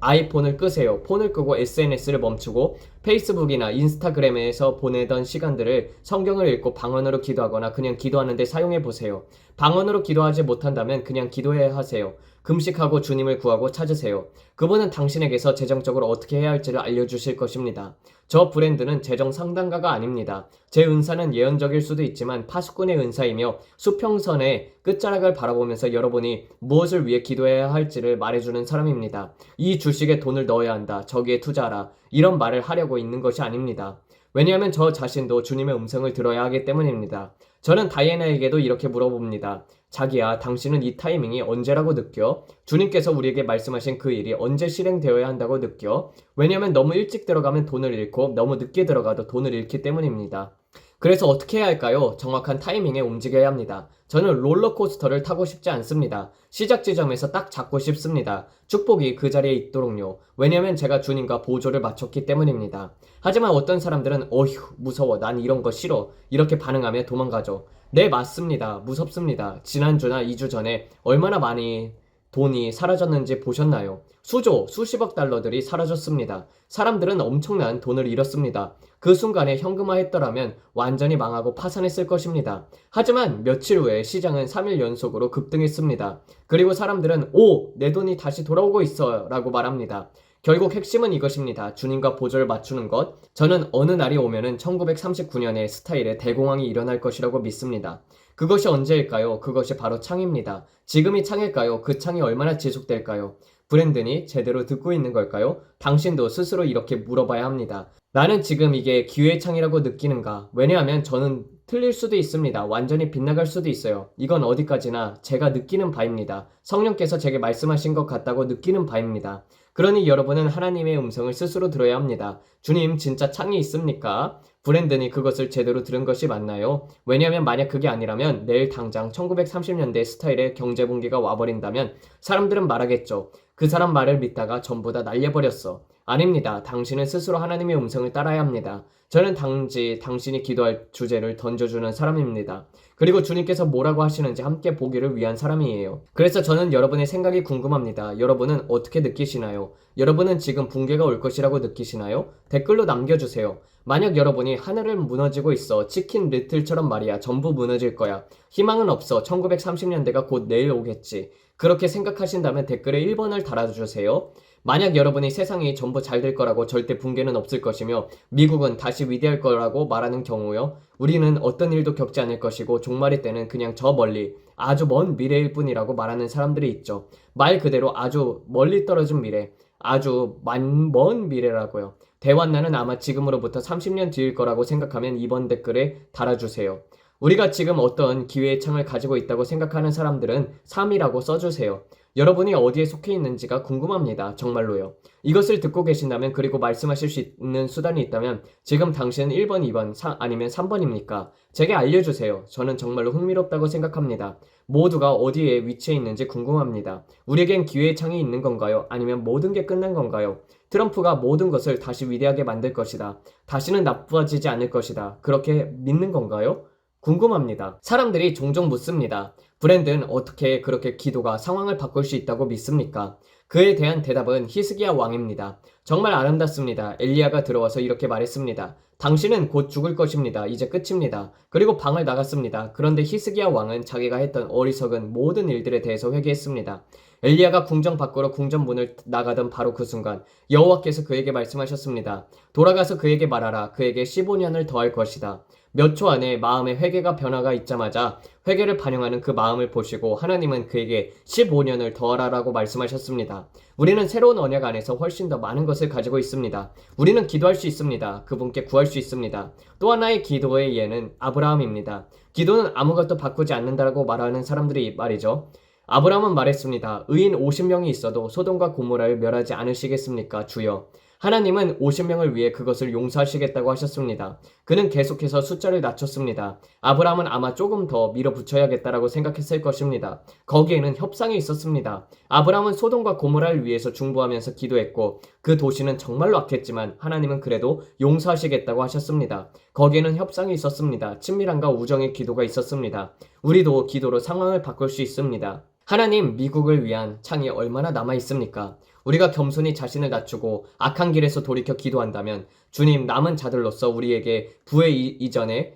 아이폰을 끄세요. 폰을 끄고 SNS를 멈추고 페이스북이나 인스타그램에서 보내던 시간들을 성경을 읽고 방언으로 기도하거나 그냥 기도하는 데 사용해 보세요. 방언으로 기도하지 못한다면 그냥 기도해야 하세요. 금식하고 주님을 구하고 찾으세요. 그분은 당신에게서 재정적으로 어떻게 해야 할지를 알려주실 것입니다. 저 브랜드는 재정 상담가가 아닙니다. 제 은사는 예언적일 수도 있지만 파수꾼의 은사이며 수평선의 끝자락을 바라보면서 여러분이 무엇을 위해 기도해야 할지를 말해주는 사람입니다. 이 주식에 돈을 넣어야 한다. 저기에 투자하라. 이런 말을 하려고 있는 것이 아닙니다. 왜냐하면 저 자신도 주님의 음성을 들어야 하기 때문입니다. 저는 다이애나에게도 이렇게 물어봅니다. 자기야, 당신은 이 타이밍이 언제라고 느껴? 주님께서 우리에게 말씀하신 그 일이 언제 실행되어야 한다고 느껴? 왜냐하면 너무 일찍 들어가면 돈을 잃고 너무 늦게 들어가도 돈을 잃기 때문입니다. 그래서 어떻게 해야 할까요? 정확한 타이밍에 움직여야 합니다. 저는 롤러코스터를 타고 싶지 않습니다. 시작 지점에서 딱 잡고 싶습니다. 축복이 그 자리에 있도록요. 왜냐하면 제가 주님과 보조를 맞췄기 때문입니다. 하지만 어떤 사람들은 어휴 무서워 난 이런 거 싫어 이렇게 반응하며 도망가죠. 네 맞습니다. 무섭습니다. 지난주나 2주 전에 얼마나 많이 돈이 사라졌는지 보셨나요? 수십억 달러들이 사라졌습니다. 사람들은 엄청난 돈을 잃었습니다. 그 순간에 현금화했더라면 완전히 망하고 파산했을 것입니다. 하지만 며칠 후에 시장은 3일 연속으로 급등했습니다. 그리고 사람들은 내 돈이 다시 돌아오고 있어 라고 말합니다. 결국 핵심은 이것입니다. 주님과 보조를 맞추는 것. 저는 어느 날이 오면은 1939년의 스타일의 대공황이 일어날 것이라고 믿습니다. 그것이 언제일까요? 그것이 바로 창입니다. 지금이 창일까요? 그 창이 얼마나 지속될까요? 브랜든이 제대로 듣고 있는 걸까요? 당신도 스스로 이렇게 물어봐야 합니다. 나는 지금 이게 기회의 창이라고 느끼는가? 왜냐하면 저는 틀릴 수도 있습니다. 완전히 빗나갈 수도 있어요. 이건 어디까지나 제가 느끼는 바입니다. 성령께서 제게 말씀하신 것 같다고 느끼는 바입니다. 그러니 여러분은 하나님의 음성을 스스로 들어야 합니다. 주님 진짜 창이 있습니까? 브랜든이 그것을 제대로 들은 것이 맞나요? 왜냐하면 만약 그게 아니라면 내일 당장 1930년대 스타일의 경제붕괴가 와버린다면 사람들은 말하겠죠. 그 사람 말을 믿다가 전부 다 날려버렸어. 아닙니다. 당신은 스스로 하나님의 음성을 따라야 합니다. 저는 단지 당신이 기도할 주제를 던져주는 사람입니다. 그리고 주님께서 뭐라고 하시는지 함께 보기를 위한 사람이에요. 그래서 저는 여러분의 생각이 궁금합니다. 여러분은 어떻게 느끼시나요? 여러분은 지금 붕괴가 올 것이라고 느끼시나요? 댓글로 남겨주세요. 만약 여러분이 하늘을 무너지고 있어 치킨 리틀처럼 말이야 전부 무너질 거야. 희망은 없어 1930년대가 곧 내일 오겠지. 그렇게 생각하신다면 댓글에 1번을 달아주세요. 만약 여러분이 세상이 전부 잘 될 거라고 절대 붕괴는 없을 것이며 미국은 다시 위대할 거라고 말하는 경우요. 우리는 어떤 일도 겪지 않을 것이고 종말의 때는 그냥 저 멀리 아주 먼 미래일 뿐이라고 말하는 사람들이 있죠. 말 그대로 아주 멀리 떨어진 미래, 아주 먼 미래라고요. 대환란은 아마 지금으로부터 30년 뒤일 거라고 생각하면 이번 댓글에 달아주세요. 우리가 지금 어떤 기회의 창을 가지고 있다고 생각하는 사람들은 3이라고 써주세요. 여러분이 어디에 속해 있는지가 궁금합니다. 정말로요. 이것을 듣고 계신다면 그리고 말씀하실 수 있는 수단이 있다면 지금 당신은 1번, 2번, 아니면 3번입니까? 제게 알려주세요. 저는 정말로 흥미롭다고 생각합니다. 모두가 어디에 위치해 있는지 궁금합니다. 우리에겐 기회의 창이 있는 건가요? 아니면 모든 게 끝난 건가요? 트럼프가 모든 것을 다시 위대하게 만들 것이다. 다시는 나빠지지 않을 것이다. 그렇게 믿는 건가요? 궁금합니다. 사람들이 종종 묻습니다. 브랜드는 어떻게 그렇게 기도가 상황을 바꿀 수 있다고 믿습니까? 그에 대한 대답은 히스기야 왕입니다. 정말 아름답습니다. 엘리야가 들어와서 이렇게 말했습니다. 당신은 곧 죽을 것입니다. 이제 끝입니다. 그리고 방을 나갔습니다. 그런데 히스기야 왕은 자기가 했던 어리석은 모든 일들에 대해서 회개했습니다. 엘리야가 궁정 밖으로 궁전 문을 나가던 바로 그 순간 여호와께서 그에게 말씀하셨습니다. 돌아가서 그에게 말하라. 그에게 15년을 더할 것이다. 몇 초 안에 마음의 회개가 변화가 있자마자 회개를 반영하는 그 마음을 보시고 하나님은 그에게 15년을 더하라라고 말씀하셨습니다. 우리는 새로운 언약 안에서 훨씬 더 많은 것을 가지고 있습니다. 우리는 기도할 수 있습니다. 그분께 구할 수 있습니다. 또 하나의 기도의 예는 아브라함입니다. 기도는 아무것도 바꾸지 않는다고 말하는 사람들이 말이죠. 아브라함은 말했습니다. 의인 50명이 있어도 소돔과 고모라를 멸하지 않으시겠습니까? 주여. 하나님은 50명을 위해 그것을 용서하시겠다고 하셨습니다. 그는 계속해서 숫자를 낮췄습니다. 아브라함은 아마 조금 더 밀어붙여야겠다라고 생각했을 것입니다. 거기에는 협상이 있었습니다. 아브라함은 소돔과 고모라를 위해서 중보하면서 기도했고 그 도시는 정말로 악했지만 하나님은 그래도 용서하시겠다고 하셨습니다. 거기에는 협상이 있었습니다. 친밀함과 우정의 기도가 있었습니다. 우리도 기도로 상황을 바꿀 수 있습니다. 하나님, 미국을 위한 창이 얼마나 남아 있습니까? 우리가 겸손히 자신을 낮추고 악한 길에서 돌이켜 기도한다면 주님, 남은 자들로서 우리에게 부의 이전에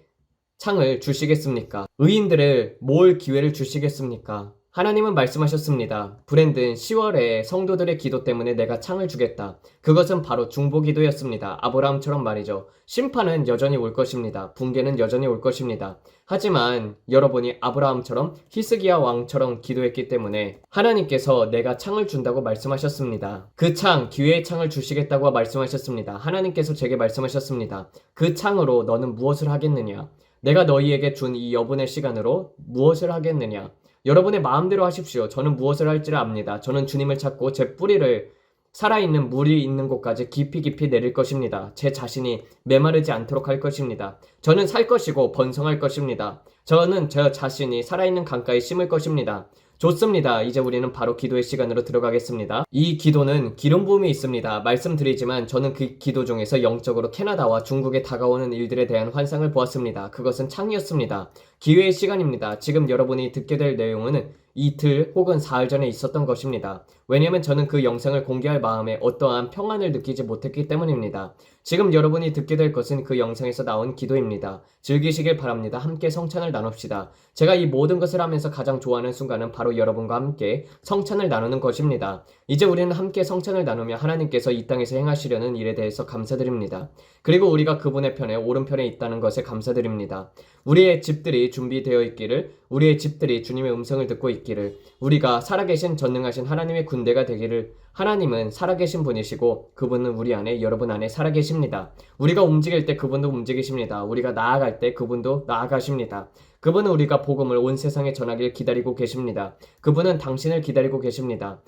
창을 주시겠습니까? 의인들을 모을 기회를 주시겠습니까? 하나님은 말씀하셨습니다. 브랜든 10월에 성도들의 기도 때문에 내가 창을 주겠다. 그것은 바로 중보기도였습니다. 아브라함처럼 말이죠. 심판은 여전히 올 것입니다. 붕괴는 여전히 올 것입니다. 하지만 여러분이 아브라함처럼 히스기야 왕처럼 기도했기 때문에 하나님께서 내가 창을 준다고 말씀하셨습니다. 그 창, 기회의 창을 주시겠다고 말씀하셨습니다. 하나님께서 제게 말씀하셨습니다. 그 창으로 너는 무엇을 하겠느냐? 내가 너희에게 준 이 여분의 시간으로 무엇을 하겠느냐? 여러분의 마음대로 하십시오. 저는 무엇을 할지를 압니다. 저는 주님을 찾고 제 뿌리를 살아있는 물이 있는 곳까지 깊이 깊이 내릴 것입니다. 제 자신이 메마르지 않도록 할 것입니다. 저는 살 것이고 번성할 것입니다. 저는 저 자신이 살아있는 강가에 심을 것입니다. 좋습니다. 이제 우리는 바로 기도의 시간으로 들어가겠습니다. 이 기도는 기름 부음이 있습니다. 말씀드리지만 저는 그 기도 중에서 영적으로 캐나다와 중국에 다가오는 일들에 대한 환상을 보았습니다. 그것은 창이었습니다. 기회의 시간입니다. 지금 여러분이 듣게 될 내용은 이틀 혹은 사흘 전에 있었던 것입니다. 왜냐하면 저는 그 영상을 공개할 마음에 어떠한 평안을 느끼지 못했기 때문입니다. 지금 여러분이 듣게 될 것은 그 영상에서 나온 기도입니다. 즐기시길 바랍니다. 함께 성찬을 나눕시다. 제가 이 모든 것을 하면서 가장 좋아하는 순간은 바로 여러분과 함께 성찬을 나누는 것입니다. 이제 우리는 함께 성찬을 나누며 하나님께서 이 땅에서 행하시려는 일에 대해서 감사드립니다. 그리고 우리가 그분의 편에 오른편에 있다는 것에 감사드립니다. 우리의 집들이 준비되어 있기를, 우리의 집들이 주님의 음성을 듣고 있기를, 우리가 살아계신 전능하신 하나님의 군대가 되기를. 하나님은 살아계신 분이시고 그분은 우리 안에, 여러분 안에 살아계십니다. 우리가 움직일 때 그분도 움직이십니다. 우리가 나아갈 때 그분도 나아가십니다. 그분은 우리가 복음을 온 세상에 전하길 기다리고 계십니다. 그분은 당신을 기다리고 계십니다.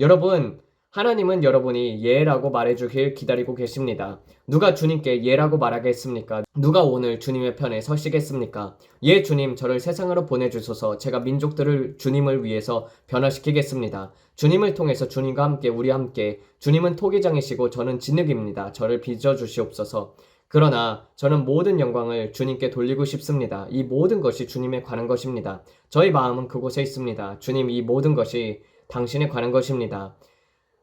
여러분, 하나님은 여러분이 예라고 말해주길 기다리고 계십니다. 누가 주님께 예라고 말하겠습니까? 누가 오늘 주님의 편에 서시겠습니까? 예, 주님, 저를 세상으로 보내주소서. 제가 민족들을 주님을 위해서 변화시키겠습니다. 주님을 통해서 주님과 함께, 우리 함께. 주님은 토기장이시고 저는 진흙입니다. 저를 빚어주시옵소서. 그러나 저는 모든 영광을 주님께 돌리고 싶습니다. 이 모든 것이 주님에 관한 것입니다. 저희 마음은 그곳에 있습니다. 주님, 이 모든 것이 당신에 관한 것입니다.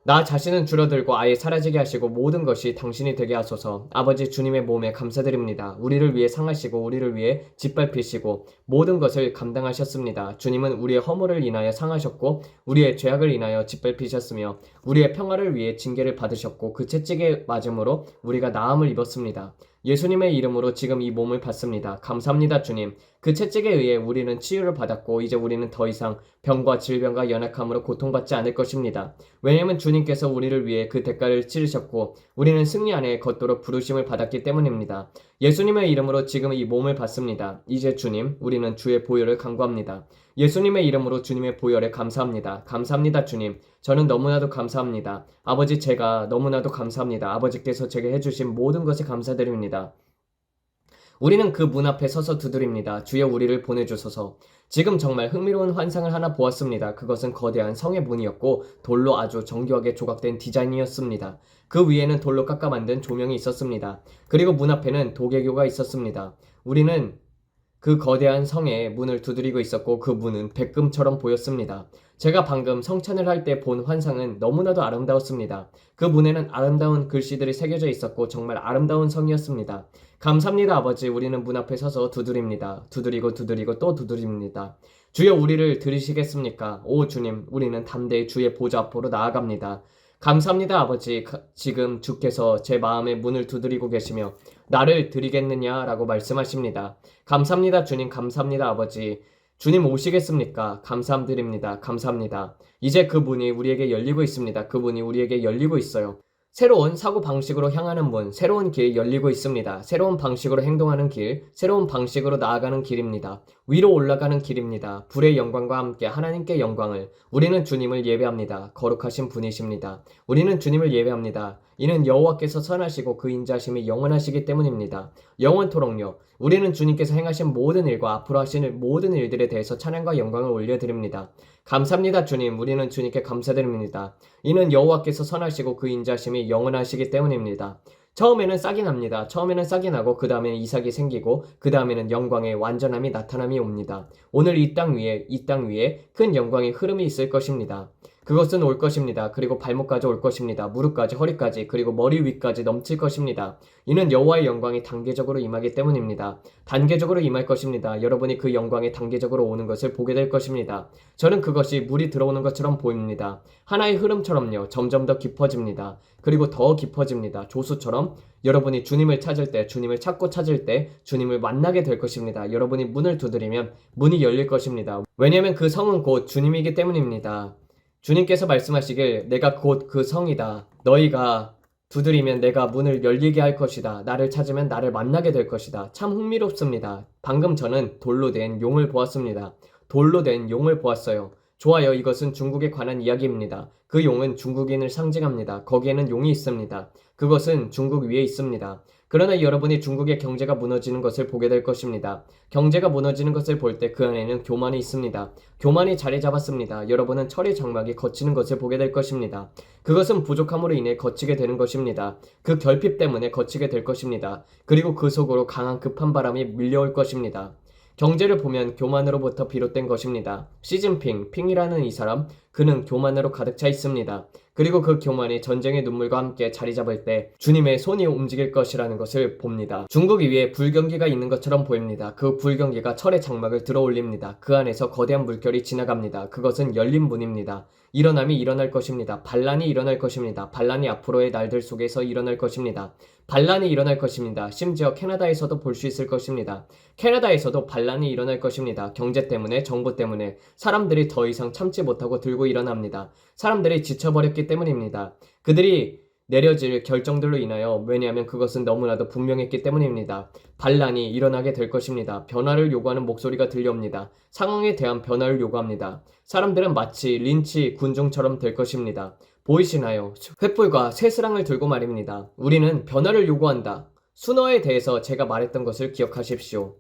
나 자신은 줄어들고 아예 사라지게 하시고 모든 것이 당신이 되게 하소서. 아버지, 주님의 몸에 감사드립니다. 우리를 위해 상하시고 우리를 위해 짓밟히시고 모든 것을 감당하셨습니다. 주님은 우리의 허물을 인하여 상하셨고 우리의 죄악을 인하여 짓밟히셨으며 우리의 평화를 위해 징계를 받으셨고 그 채찍에 맞음으로 우리가 나음을 입었습니다. 예수님의 이름으로 지금 이 몸을 받습니다. 감사합니다, 주님. 그 채찍에 의해 우리는 치유를 받았고 이제 우리는 더 이상 병과 질병과 연약함으로 고통받지 않을 것입니다. 왜냐하면 주님께서 우리를 위해 그 대가를 치르셨고 우리는 승리 안에 걷도록 부르심을 받았기 때문입니다. 예수님의 이름으로 지금 이 몸을 받습니다. 이제 주님, 우리는 주의 보혈을 간구합니다. 예수님의 이름으로 주님의 보혈에 감사합니다. 감사합니다, 주님. 저는 너무나도 감사합니다. 아버지, 제가 너무나도 감사합니다. 아버지께서 제게 해주신 모든 것에 감사드립니다. 우리는 그 문 앞에 서서 두드립니다. 주여, 우리를 보내주소서. 지금 정말 흥미로운 환상을 하나 보았습니다. 그것은 거대한 성의 문이었고 돌로 아주 정교하게 조각된 디자인이었습니다. 그 위에는 돌로 깎아 만든 조명이 있었습니다. 그리고 문 앞에는 도개교가 있었습니다. 우리는 그 거대한 성의 문을 두드리고 있었고 그 문은 백금처럼 보였습니다. 제가 방금 성찬을 할 때 본 환상은 너무나도 아름다웠습니다. 그 문에는 아름다운 글씨들이 새겨져 있었고 정말 아름다운 성이었습니다. 감사합니다, 아버지. 우리는 문 앞에 서서 두드립니다. 두드리고 또 두드립니다. 주여, 우리를 들으시겠습니까? 오 주님, 우리는 담대히 주의 보좌 앞으로 나아갑니다. 감사합니다, 아버지. 지금 주께서 제 마음의 문을 두드리고 계시며 나를 드리겠느냐라고 말씀하십니다. 감사합니다, 주님. 감사합니다, 아버지. 주님 오시겠습니까? 감사드립니다. 감사합니다. 이제 그 문이 우리에게 열리고 있습니다. 그 문이 우리에게 열리고 있어요. 새로운 사고 방식으로 향하는 문, 새로운 길이 열리고 있습니다. 새로운 방식으로 행동하는 길, 새로운 방식으로 나아가는 길입니다. 위로 올라가는 길입니다. 불의 영광과 함께 하나님께 영광을. 우리는 주님을 예배합니다. 거룩하신 분이십니다. 우리는 주님을 예배합니다. 이는 여호와께서 선하시고 그 인자심이 영원하시기 때문입니다. 영원토록요. 우리는 주님께서 행하신 모든 일과 앞으로 하실 모든 일들에 대해서 찬양과 영광을 올려드립니다. 감사합니다, 주님. 우리는 주님께 감사드립니다. 이는 여호와께서 선하시고 그 인자심이 영원하시기 때문입니다. 처음에는 싹이 납니다. 처음에는 싹이 나고 그 다음에는 이삭이 생기고 그 다음에는 영광의 완전함이 나타남이 옵니다. 오늘 이 땅 위에 큰 영광의 흐름이 있을 것입니다. 그것은 올 것입니다. 그리고 발목까지 올 것입니다. 무릎까지, 허리까지, 그리고 머리 위까지 넘칠 것입니다. 이는 여호와의 영광이 단계적으로 임하기 때문입니다. 단계적으로 임할 것입니다. 여러분이 그 영광이 단계적으로 오는 것을 보게 될 것입니다. 저는 그것이 물이 들어오는 것처럼 보입니다. 하나의 흐름처럼요. 점점 더 깊어집니다. 그리고 더 깊어집니다. 조수처럼 여러분이 주님을 찾을 때, 주님을 찾고 찾을 때 주님을 만나게 될 것입니다. 여러분이 문을 두드리면 문이 열릴 것입니다. 왜냐하면 그 성은 곧 주님이기 때문입니다. 주님께서 말씀하시길 내가 곧 그 성이다. 너희가 두드리면 내가 문을 열리게 할 것이다. 나를 찾으면 나를 만나게 될 것이다. 참 흥미롭습니다. 방금 저는 돌로 된 용을 보았습니다. 돌로 된 용을 보았어요. 좋아요. 이것은 중국에 관한 이야기입니다. 그 용은 중국인을 상징합니다. 거기에는 용이 있습니다. 그것은 중국 위에 있습니다. 그러나 여러분이 중국의 경제가 무너지는 것을 보게 될 것입니다. 경제가 무너지는 것을 볼 때 그 안에는 교만이 있습니다. 교만이 자리 잡았습니다. 여러분은 철의 장막이 걷히는 것을 보게 될 것입니다. 그것은 부족함으로 인해 걷히게 되는 것입니다. 그 결핍 때문에 걷히게 될 것입니다. 그리고 그 속으로 강한 급한 바람이 밀려올 것입니다. 경제를 보면 교만으로부터 비롯된 것입니다. 시진핑, 핑이라는 이 사람, 그는 교만으로 가득 차 있습니다. 그리고 그 교만이 전쟁의 눈물과 함께 자리 잡을 때 주님의 손이 움직일 것이라는 것을 봅니다. 중국 위에 불경기가 있는 것처럼 보입니다. 그 불경기가 철의 장막을 들어 올립니다. 그 안에서 거대한 물결이 지나갑니다. 그것은 열린 문입니다. 일어남이 일어날 것입니다. 반란이 일어날 것입니다. 반란이 앞으로의 날들 속에서 일어날 것입니다. 반란이 일어날 것입니다. 심지어 캐나다에서도 볼 수 있을 것입니다. 캐나다에서도 반란이 일어날 것입니다. 경제 때문에, 정부 때문에 사람들이 더 이상 참지 못하고 들고 일어납니다. 사람들이 지쳐버렸기 때문입니다. 그들이 내려질 결정들로 인하여, 왜냐하면 그것은 너무나도 분명했기 때문입니다. 반란이 일어나게 될 것입니다. 변화를 요구하는 목소리가 들려옵니다. 상황에 대한 변화를 요구합니다. 사람들은 마치 린치 군중처럼 될 것입니다. 보이시나요? 횃불과 쇠스랑을 들고 말입니다. 우리는 변화를 요구한다. 순어에 대해서 제가 말했던 것을 기억하십시오.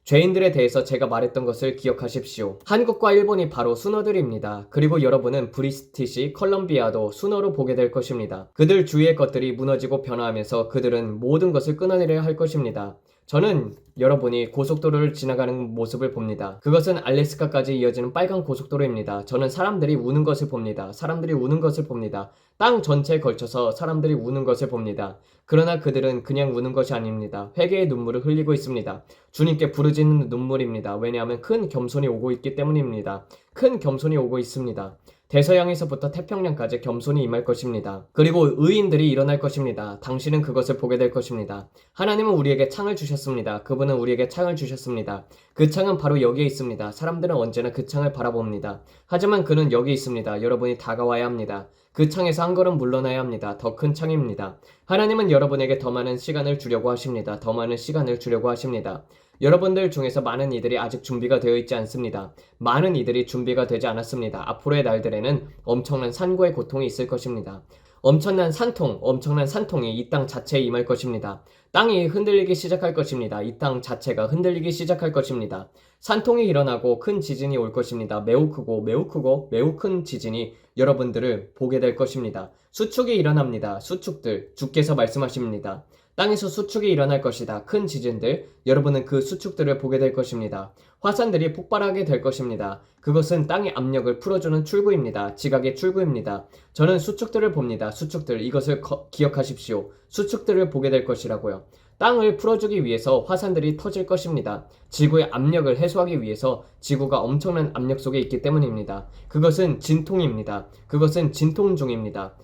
죄인들에 대해서 제가 말했던 것을 기억하십시오. 한국과 일본이 바로 순어들입니다. 그리고 여러분은 브리티시 컬럼비아도 순어로 보게 될 것입니다. 그들 주위의 것들이 무너지고 변화하면서 그들은 모든 것을 끊어내려야 할 것입니다. 저는 여러분이 고속도로를 지나가는 모습을 봅니다. 그것은 알래스카까지 이어지는 빨간 고속도로입니다. 저는 사람들이 우는 것을 봅니다. 사람들이 우는 것을 봅니다. 땅 전체에 걸쳐서 사람들이 우는 것을 봅니다. 그러나 그들은 그냥 우는 것이 아닙니다. 회개의 눈물을 흘리고 있습니다. 주님께 부르짖는 눈물입니다. 왜냐하면 큰 겸손이 오고 있기 때문입니다. 큰 겸손이 오고 있습니다. 대서양에서부터 태평양까지 겸손히 임할 것입니다. 그리고 의인들이 일어날 것입니다. 당신은 그것을 보게 될 것입니다. 하나님은 우리에게 창을 주셨습니다. 그분은 우리에게 창을 주셨습니다. 그 창은 바로 여기에 있습니다. 사람들은 언제나 그 창을 바라봅니다. 하지만 그는 여기 있습니다. 여러분이 다가와야 합니다. 그 창에서 한 걸음 물러나야 합니다. 더 큰 창입니다. 하나님은 여러분에게 더 많은 시간을 주려고 하십니다. 더 많은 시간을 주려고 하십니다. 여러분들 중에서 많은 이들이 아직 준비가 되어 있지 않습니다. 많은 이들이 준비가 되지 않았습니다. 앞으로의 날들에는 엄청난 산고의 고통이 있을 것입니다. 엄청난 산통이 이 땅 자체에 임할 것입니다. 땅이 흔들리기 시작할 것입니다. 이 땅 자체가 흔들리기 시작할 것입니다. 산통이 일어나고 큰 지진이 올 것입니다. 매우 큰 지진이 여러분들을 보게 될 것입니다. 수축이 일어납니다. 수축들, 주께서 말씀하십니다. 땅에서 수축이 일어날 것이다. 큰 지진들, 여러분은 그 수축들을 보게 될 것입니다. 화산들이 폭발하게 될 것입니다. 그것은 땅의 압력을 풀어주는 출구입니다. 지각의 출구입니다. 저는 수축들을 봅니다. 수축들, 이것을 기억하십시오. 수축들을 보게 될 것이라고요. 땅을 풀어주기 위해서 화산들이 터질 것입니다. 지구의 압력을 해소하기 위해서 지구가 엄청난 압력 속에 있기 때문입니다. 그것은 진통입니다. 그것은 진통 중입니다.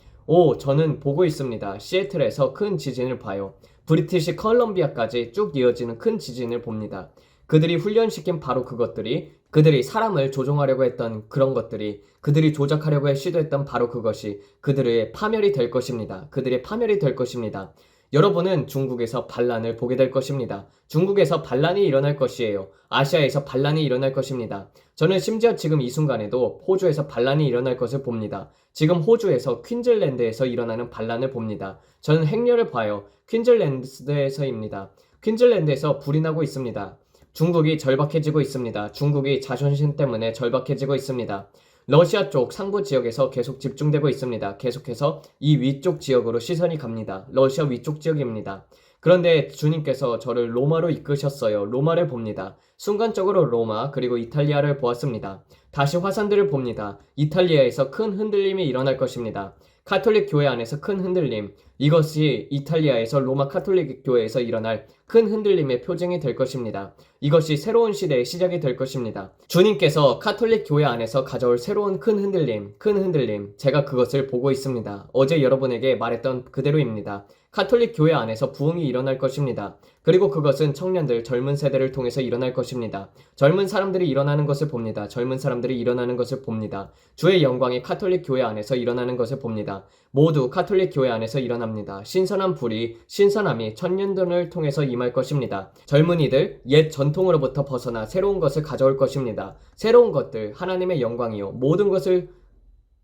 저는 보고 있습니다. 시애틀에서 큰 지진을 봐요. 브리티시 컬럼비아까지 쭉 이어지는 큰 지진을 봅니다. 그들이 훈련시킨 바로 그것들이, 그들이 사람을 조종하려고 했던 그런 것들이, 그들이 조작하려고 시도했던 바로 그것이 그들의 파멸이 될 것입니다. 그들의 파멸이 될 것입니다. 여러분은 중국에서 반란을 보게 될 것입니다. 중국에서 반란이 일어날 것이에요. 아시아에서 반란이 일어날 것입니다. 저는 심지어 지금 이 순간에도 호주에서 반란이 일어날 것을 봅니다. 지금 호주에서 퀸즐랜드에서 일어나는 반란을 봅니다. 저는 행렬을 봐요. 퀸즐랜드에서입니다. 퀸즐랜드에서 불이 나고 있습니다. 중국이 절박해지고 있습니다. 중국이 자존심 때문에 절박해지고 있습니다. 러시아 쪽 상부 지역에서 계속 집중되고 있습니다. 계속해서 이 위쪽 지역으로 시선이 갑니다. 러시아 위쪽 지역입니다. 그런데 주님께서 저를 로마로 이끄셨어요. 로마를 봅니다. 순간적으로 로마 그리고 이탈리아를 보았습니다. 다시 화산들을 봅니다. 이탈리아에서 큰 흔들림이 일어날 것입니다. 카톨릭 교회 안에서 큰 흔들림, 이것이 이탈리아에서 로마 카톨릭 교회에서 일어날 큰 흔들림의 표징이 될 것입니다. 이것이 새로운 시대의 시작이 될 것입니다. 주님께서 카톨릭 교회 안에서 가져올 새로운 큰 흔들림, 제가 그것을 보고 있습니다. 어제 여러분에게 말했던 그대로입니다. 카톨릭 교회 안에서 부흥이 일어날 것입니다. 그리고 그것은 청년들, 젊은 세대를 통해서 일어날 것입니다. 젊은 사람들이 일어나는 것을 봅니다. 젊은 사람들이 일어나는 것을 봅니다. 주의 영광이 카톨릭 교회 안에서 일어나는 것을 봅니다. 모두 카톨릭 교회 안에서 일어납니다. 신선한 불이, 신선함이 천년전을 통해서 임할 것입니다. 젊은이들, 옛 전통으로부터 벗어나 새로운 것을 가져올 것입니다. 새로운 것들, 하나님의 영광이요. 모든 것을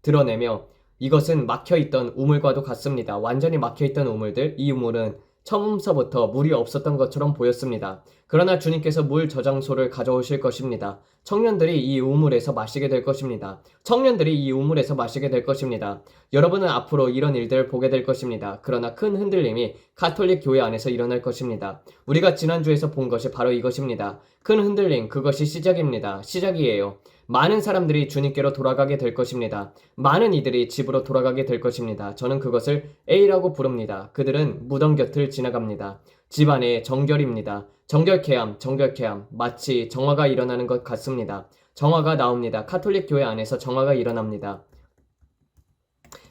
드러내며 이것은 막혀있던 우물과도 같습니다. 완전히 막혀있던 우물들, 이 우물은 처음서부터 물이 없었던 것처럼 보였습니다. 그러나 주님께서 물 저장소를 가져오실 것입니다. 청년들이 이 우물에서 마시게 될 것입니다. 청년들이 이 우물에서 마시게 될 것입니다. 여러분은 앞으로 이런 일들을 보게 될 것입니다. 그러나 큰 흔들림이 카톨릭 교회 안에서 일어날 것입니다. 우리가 지난주에서 본 것이 바로 이것입니다. 큰 흔들림, 그것이 시작입니다. 시작이에요. 많은 사람들이 주님께로 돌아가게 될 것입니다. 많은 이들이 집으로 돌아가게 될 것입니다. 저는 그것을 A라고 부릅니다. 그들은 무덤 곁을 지나갑니다. 집안의 정결입니다. 정결케함, 마치 정화가 일어나는 것 같습니다. 정화가 나옵니다. 카톨릭 교회 안에서 정화가 일어납니다.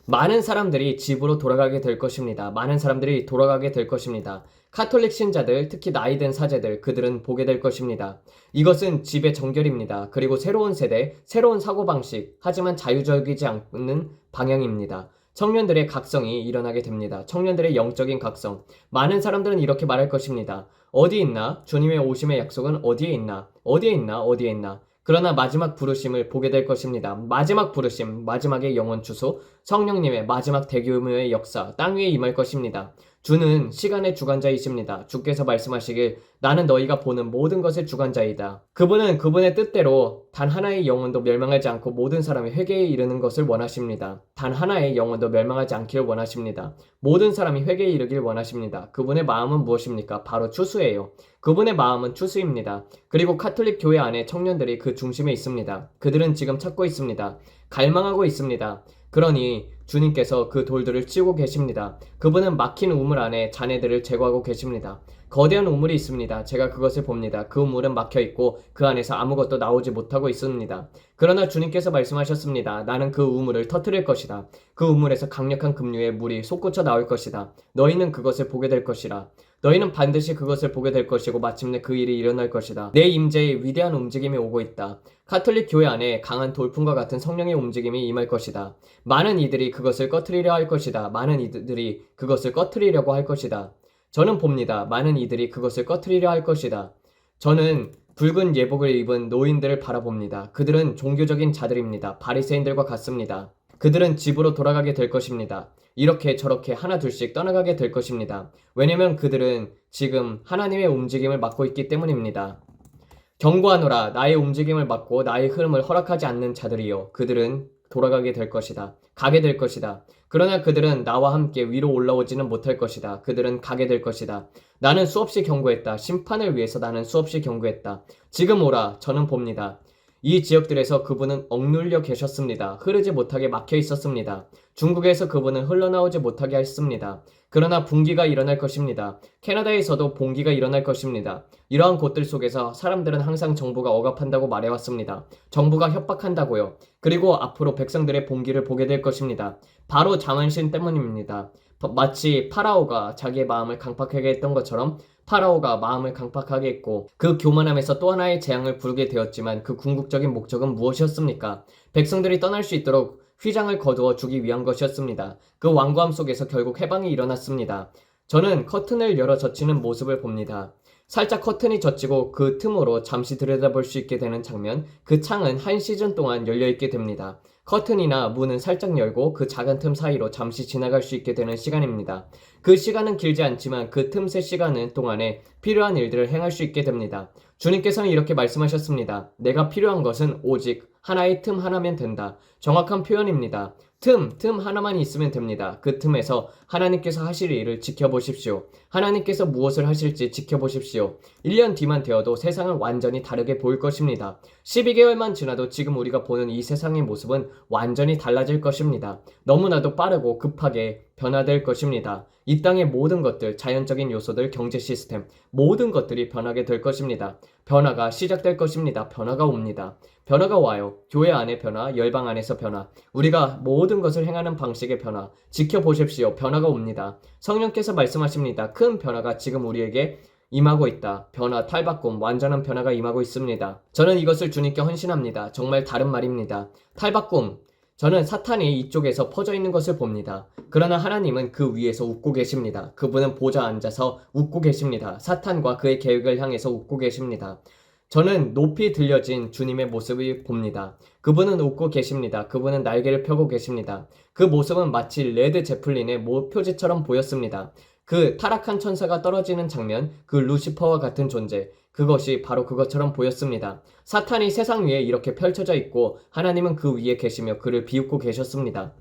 많은 사람들이 집으로 돌아가게 될 것입니다. 많은 사람들이 돌아가게 될 것입니다. 카톨릭 신자들, 특히 나이 든 사제들, 그들은 보게 될 것입니다. 이것은 집의 정결입니다. 그리고 새로운 세대, 새로운 사고방식, 하지만 자유적이지 않는 방향입니다. 청년들의 각성이 일어나게 됩니다. 청년들의 영적인 각성. 많은 사람들은 이렇게 말할 것입니다. 어디 있나? 주님의 오심의 약속은 어디에 있나? 어디에 있나? 그러나 마지막 부르심을 보게 될 것입니다. 마지막 부르심, 마지막의 영원 주소, 성령님의 마지막 대규모의 역사, 땅 위에 임할 것입니다. 주는 시간의 주관자이십니다. 주께서 말씀하시길 나는 너희가 보는 모든 것의 주관자이다. 그분은 그분의 뜻대로 단 하나의 영혼도 멸망하지 않고 모든 사람이 회개에 이르는 것을 원하십니다. 단 하나의 영혼도 멸망하지 않기를 원하십니다. 모든 사람이 회개에 이르길 원하십니다. 그분의 마음은 무엇입니까? 바로 추수예요. 그분의 마음은 추수입니다. 그리고 카톨릭 교회 안에 청년들이 그 중심에 있습니다. 그들은 지금 찾고 있습니다. 갈망하고 있습니다. 그러니 주님께서 그 돌들을 치우고 계십니다. 그분은 막힌 우물 안에 자네들을 제거하고 계십니다. 거대한 우물이 있습니다. 제가 그것을 봅니다. 그 우물은 막혀 있고 그 안에서 아무것도 나오지 못하고 있습니다. 그러나 주님께서 말씀하셨습니다. 나는 그 우물을 터뜨릴 것이다. 그 우물에서 강력한 급류의 물이 솟구쳐 나올 것이다. 너희는 그것을 보게 될 것이라. 너희는 반드시 그것을 보게 될 것이고 마침내 그 일이 일어날 것이다. 내 임재의 위대한 움직임이 오고 있다. 가톨릭 교회 안에 강한 돌풍과 같은 성령의 움직임이 임할 것이다. 많은 이들이 그것을 꺼트리려 할 것이다. 많은 이들이 그것을 꺼트리려고 할 것이다. 저는 봅니다. 많은 이들이 그것을 꺼트리려 할 것이다. 저는 붉은 예복을 입은 노인들을 바라봅니다. 그들은 종교적인 자들입니다. 바리새인들과 같습니다. 그들은 집으로 돌아가게 될 것입니다. 이렇게 저렇게 하나 둘씩 떠나가게 될 것입니다. 왜냐면 그들은 지금 하나님의 움직임을 맡고 있기 때문입니다. 경고하노라. 나의 움직임을 맡고 나의 흐름을 허락하지 않는 자들이여. 그들은 돌아가게 될 것이다. 가게 될 것이다. 그러나 그들은 나와 함께 위로 올라오지는 못할 것이다. 그들은 가게 될 것이다. 나는 수없이 경고했다. 심판을 위해서 나는 수없이 경고했다. 지금 오라. 저는 봅니다. 이 지역들에서 그분은 억눌려 계셨습니다. 흐르지 못하게 막혀 있었습니다. 중국에서 그분은 흘러나오지 못하게 했습니다. 그러나 분기가 일어날 것입니다. 캐나다에서도 봉기가 일어날 것입니다. 이러한 곳들 속에서 사람들은 항상 정부가 억압한다고 말해왔습니다. 정부가 협박한다고요. 그리고 앞으로 백성들의 봉기를 보게 될 것입니다. 바로 장안신 때문입니다. 마치 파라오가 자기의 마음을 강팍하게 했던 것처럼 파라오가 마음을 강팍하게 했고 그 교만함에서 또 하나의 재앙을 부르게 되었지만 그 궁극적인 목적은 무엇이었습니까? 백성들이 떠날 수 있도록 휘장을 거두어 주기 위한 것이었습니다. 그 완고함 속에서 결국 해방이 일어났습니다. 저는 커튼을 열어 젖히는 모습을 봅니다. 살짝 커튼이 젖히고 그 틈으로 잠시 들여다볼 수 있게 되는 장면, 그 창은 한 시즌 동안 열려있게 됩니다. 커튼이나 문은 살짝 열고 그 작은 틈 사이로 잠시 지나갈 수 있게 되는 시간입니다. 그 시간은 길지 않지만 그 틈새 시간은 동안에 필요한 일들을 행할 수 있게 됩니다. 주님께서는 이렇게 말씀하셨습니다. 내가 필요한 것은 오직 하나의 틈 하나면 된다. 정확한 표현입니다. 틈 하나만 있으면 됩니다. 그 틈에서 하나님께서 하실 일을 지켜보십시오. 하나님께서 무엇을 하실지 지켜보십시오. 1년 뒤만 되어도 세상은 완전히 다르게 보일 것입니다. 12개월만 지나도 지금 우리가 보는 이 세상의 모습은 완전히 달라질 것입니다. 너무나도 빠르고 급하게 변화될 것입니다. 이 땅의 모든 것들, 자연적인 요소들, 경제 시스템, 모든 것들이 변하게 될 것입니다. 변화가 시작될 것입니다. 변화가 옵니다. 변화가 와요. 교회 안의 변화, 열방 안에서 변화, 우리가 모든 것을 행하는 방식의 변화, 지켜보십시오. 변화가 옵니다. 성령께서 말씀하십니다. 큰 변화가 지금 우리에게 임하고 있다. 변화, 탈바꿈, 완전한 변화가 임하고 있습니다. 저는 이것을 주님께 헌신합니다. 정말 다른 말입니다. 탈바꿈, 저는 사탄이 이쪽에서 퍼져 있는 것을 봅니다. 그러나 하나님은 그 위에서 웃고 계십니다. 그분은 보좌 앉아서 웃고 계십니다. 사탄과 그의 계획을 향해서 웃고 계십니다. 저는 높이 들려진 주님의 모습을 봅니다. 그분은 웃고 계십니다. 그분은 날개를 펴고 계십니다. 그 모습은 마치 레드 제플린의 표지처럼 보였습니다. 그 타락한 천사가 떨어지는 장면, 그 루시퍼와 같은 존재, 그것이 바로 그것처럼 보였습니다. 사탄이 세상 위에 이렇게 펼쳐져 있고 하나님은 그 위에 계시며 그를 비웃고 계셨습니다.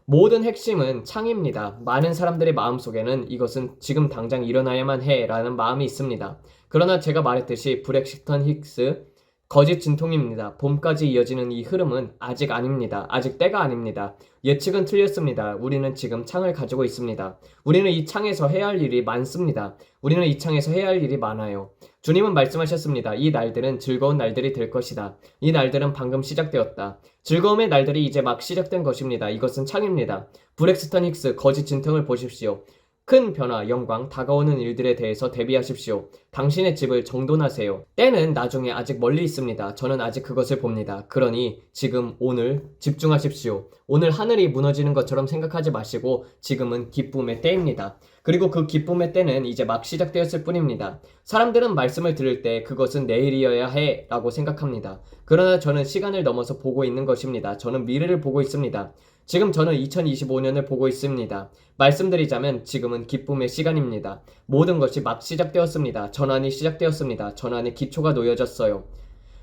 모든 핵심은 창입니다. 많은 사람들의 마음속에는 이것은 지금 당장 일어나야만 해 라는 마음이 있습니다. 그러나 제가 말했듯이 브렉시턴 힉스, 거짓 진통입니다. 봄까지 이어지는 이 흐름은 아직 아닙니다. 아직 때가 아닙니다. 예측은 틀렸습니다. 우리는 지금 창을 가지고 있습니다. 우리는 이 창에서 해야 할 일이 많습니다. 우리는 이 창에서 해야 할 일이 많아요. 주님은 말씀하셨습니다. 이 날들은 즐거운 날들이 될 것이다. 이 날들은 방금 시작되었다. 즐거움의 날들이 이제 막 시작된 것입니다. 이것은 창입니다. 브렉스턴 힉스 거짓 진통을 보십시오. 큰 변화, 영광, 다가오는 일들에 대해서 대비하십시오. 당신의 집을 정돈하세요. 때는 나중에 아직 멀리 있습니다. 저는 아직 그것을 봅니다. 그러니 지금 오늘 집중하십시오. 오늘 하늘이 무너지는 것처럼 생각하지 마시고 지금은 기쁨의 때입니다. 그리고 그 기쁨의 때는 이제 막 시작되었을 뿐입니다. 사람들은 말씀을 들을 때 그것은 내일이어야 해 라고 생각합니다. 그러나 저는 시간을 넘어서 보고 있는 것입니다. 저는 미래를 보고 있습니다. 지금 저는 2025년을 보고 있습니다. 말씀드리자면 지금은 기쁨의 시간입니다. 모든 것이 막 시작되었습니다. 전환이 시작되었습니다. 전환의 기초가 놓여졌어요.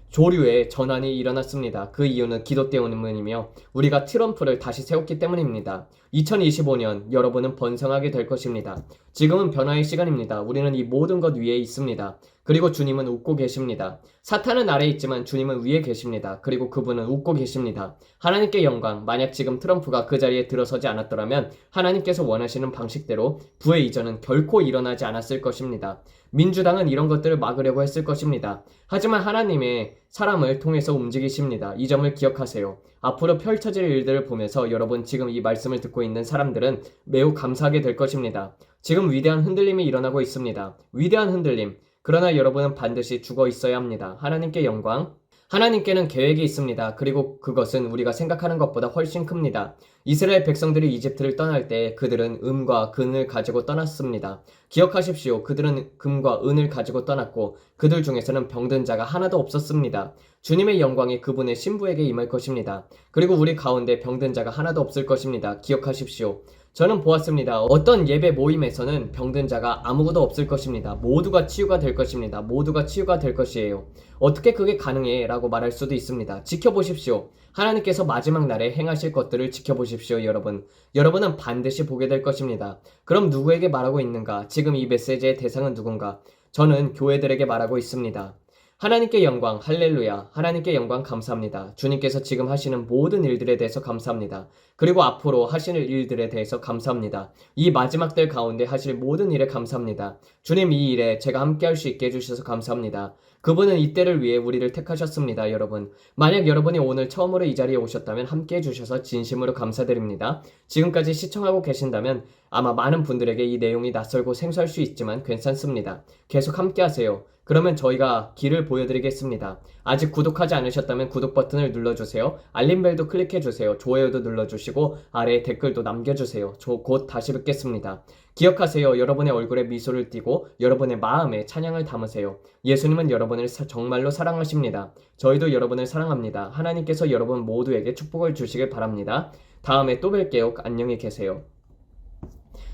조류의 전환이 일어났습니다. 그 이유는 기도 때문이며 우리가 트럼프를 다시 세웠기 때문입니다. 2025년 여러분은 번성하게 될 것입니다. 지금은 변화의 시간입니다. 우리는 이 모든 것 위에 있습니다. 그리고 주님은 웃고 계십니다. 사탄은 아래에 있지만 주님은 위에 계십니다. 그리고 그분은 웃고 계십니다. 하나님께 영광. 만약 지금 트럼프가 그 자리에 들어서지 않았더라면 하나님께서 원하시는 방식대로 부의 이전은 결코 일어나지 않았을 것입니다. 민주당은 이런 것들을 막으려고 했을 것입니다. 하지만 하나님의 사람을 통해서 움직이십니다. 이 점을 기억하세요. 앞으로 펼쳐질 일들을 보면서 여러분 지금 이 말씀을 듣고 있는 사람들은 매우 감사하게 될 것입니다. 지금 위대한 흔들림이 일어나고 있습니다. 위대한 흔들림. 그러나 여러분은 반드시 죽어 있어야 합니다. 하나님께 영광. 하나님께는 계획이 있습니다. 그리고 그것은 우리가 생각하는 것보다 훨씬 큽니다. 이스라엘 백성들이 이집트를 떠날 때 그들은 은과 금을 가지고 떠났습니다. 기억하십시오. 그들은 금과 은을 가지고 떠났고 그들 중에서는 병든 자가 하나도 없었습니다. 주님의 영광이 그분의 신부에게 임할 것입니다. 그리고 우리 가운데 병든 자가 하나도 없을 것입니다. 기억하십시오. 저는 보았습니다. 어떤 예배 모임에서는 병든 자가 아무것도 없을 것입니다. 모두가 치유가 될 것입니다. 모두가 치유가 될 것이에요. 어떻게 그게 가능해? 라고 말할 수도 있습니다. 지켜보십시오. 하나님께서 마지막 날에 행하실 것들을 지켜보십시오, 여러분. 여러분은 반드시 보게 될 것입니다. 그럼 누구에게 말하고 있는가? 지금 이 메시지의 대상은 누군가? 저는 교회들에게 말하고 있습니다. 하나님께 영광, 할렐루야. 하나님께 영광 감사합니다. 주님께서 지금 하시는 모든 일들에 대해서 감사합니다. 그리고 앞으로 하시는 일들에 대해서 감사합니다. 이 마지막 때 가운데 하실 모든 일에 감사합니다. 주님 이 일에 제가 함께 할 수 있게 해주셔서 감사합니다. 그분은 이때를 위해 우리를 택하셨습니다, 여러분. 만약 여러분이 오늘 처음으로 이 자리에 오셨다면 함께 해주셔서 진심으로 감사드립니다. 지금까지 시청하고 계신다면 아마 많은 분들에게 이 내용이 낯설고 생소할 수 있지만 괜찮습니다. 계속 함께 하세요. 그러면 저희가 길을 보여드리겠습니다. 아직 구독하지 않으셨다면 구독 버튼을 눌러주세요. 알림벨도 클릭해주세요. 좋아요도 눌러주시고 아래에 댓글도 남겨주세요. 저 곧 다시 뵙겠습니다. 기억하세요. 여러분의 얼굴에 미소를 띠고 여러분의 마음에 찬양을 담으세요. 예수님은 여러분을 정말로 사랑하십니다. 저희도 여러분을 사랑합니다. 하나님께서 여러분 모두에게 축복을 주시길 바랍니다. 다음에 또 뵐게요. 안녕히 계세요.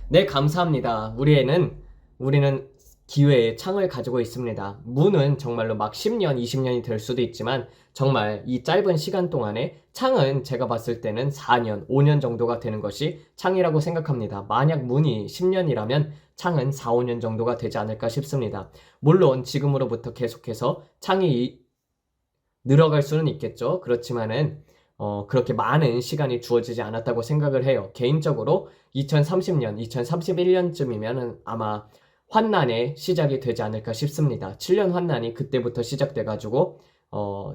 네, 감사합니다. 우리는 기회의 창을 가지고 있습니다. 문은 정말로 막 10년, 20년이 될 수도 있지만 정말 이 짧은 시간 동안에 창은 제가 봤을 때는 4년, 5년 정도가 되는 것이 창이라고 생각합니다. 만약 문이 10년이라면 창은 4, 5년 정도가 되지 않을까 싶습니다. 물론 지금으로부터 계속해서 창이 늘어갈 수는 있겠죠. 그렇지만은 그렇게 많은 시간이 주어지지 않았다고 생각을 해요. 개인적으로 2030년, 2031년쯤이면 아마 환난의 시작이 되지 않을까 싶습니다. 7년 환난이 그때부터 시작돼가지고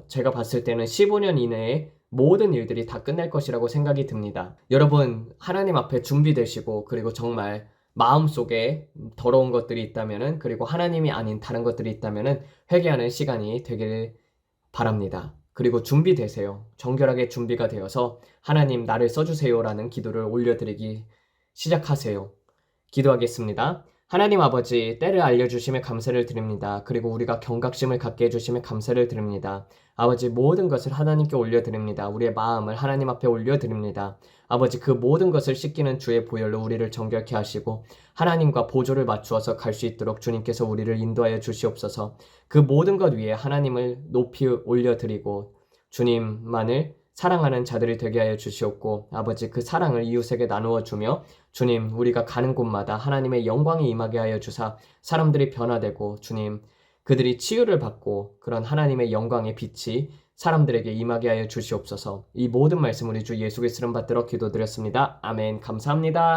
제가 봤을 때는 15년 이내에 모든 일들이 다 끝날 것이라고 생각이 듭니다. 여러분 하나님 앞에 준비되시고 그리고 정말 마음속에 더러운 것들이 있다면은 그리고 하나님이 아닌 다른 것들이 있다면은 회개하는 시간이 되길 바랍니다. 그리고 준비되세요. 정결하게 준비가 되어서 하나님 나를 써주세요라는 기도를 올려드리기 시작하세요. 기도하겠습니다. 하나님 아버지, 때를 알려주심에 감사를 드립니다. 그리고 우리가 경각심을 갖게 해주심에 감사를 드립니다. 아버지, 모든 것을 하나님께 올려드립니다. 우리의 마음을 하나님 앞에 올려드립니다. 아버지, 그 모든 것을 씻기는 주의 보혈로 우리를 정결케 하시고 하나님과 보조를 맞추어서 갈 수 있도록 주님께서 우리를 인도하여 주시옵소서. 그 모든 것 위에 하나님을 높이 올려드리고 주님만을 사랑하는 자들이 되게 하여 주시옵고 아버지 그 사랑을 이웃에게 나누어 주며 주님 우리가 가는 곳마다 하나님의 영광이 임하게 하여 주사 사람들이 변화되고 주님 그들이 치유를 받고 그런 하나님의 영광의 빛이 사람들에게 임하게 하여 주시옵소서. 이 모든 말씀 우리 주 예수 그리스도를 받들어 기도드렸습니다. 아멘. 감사합니다.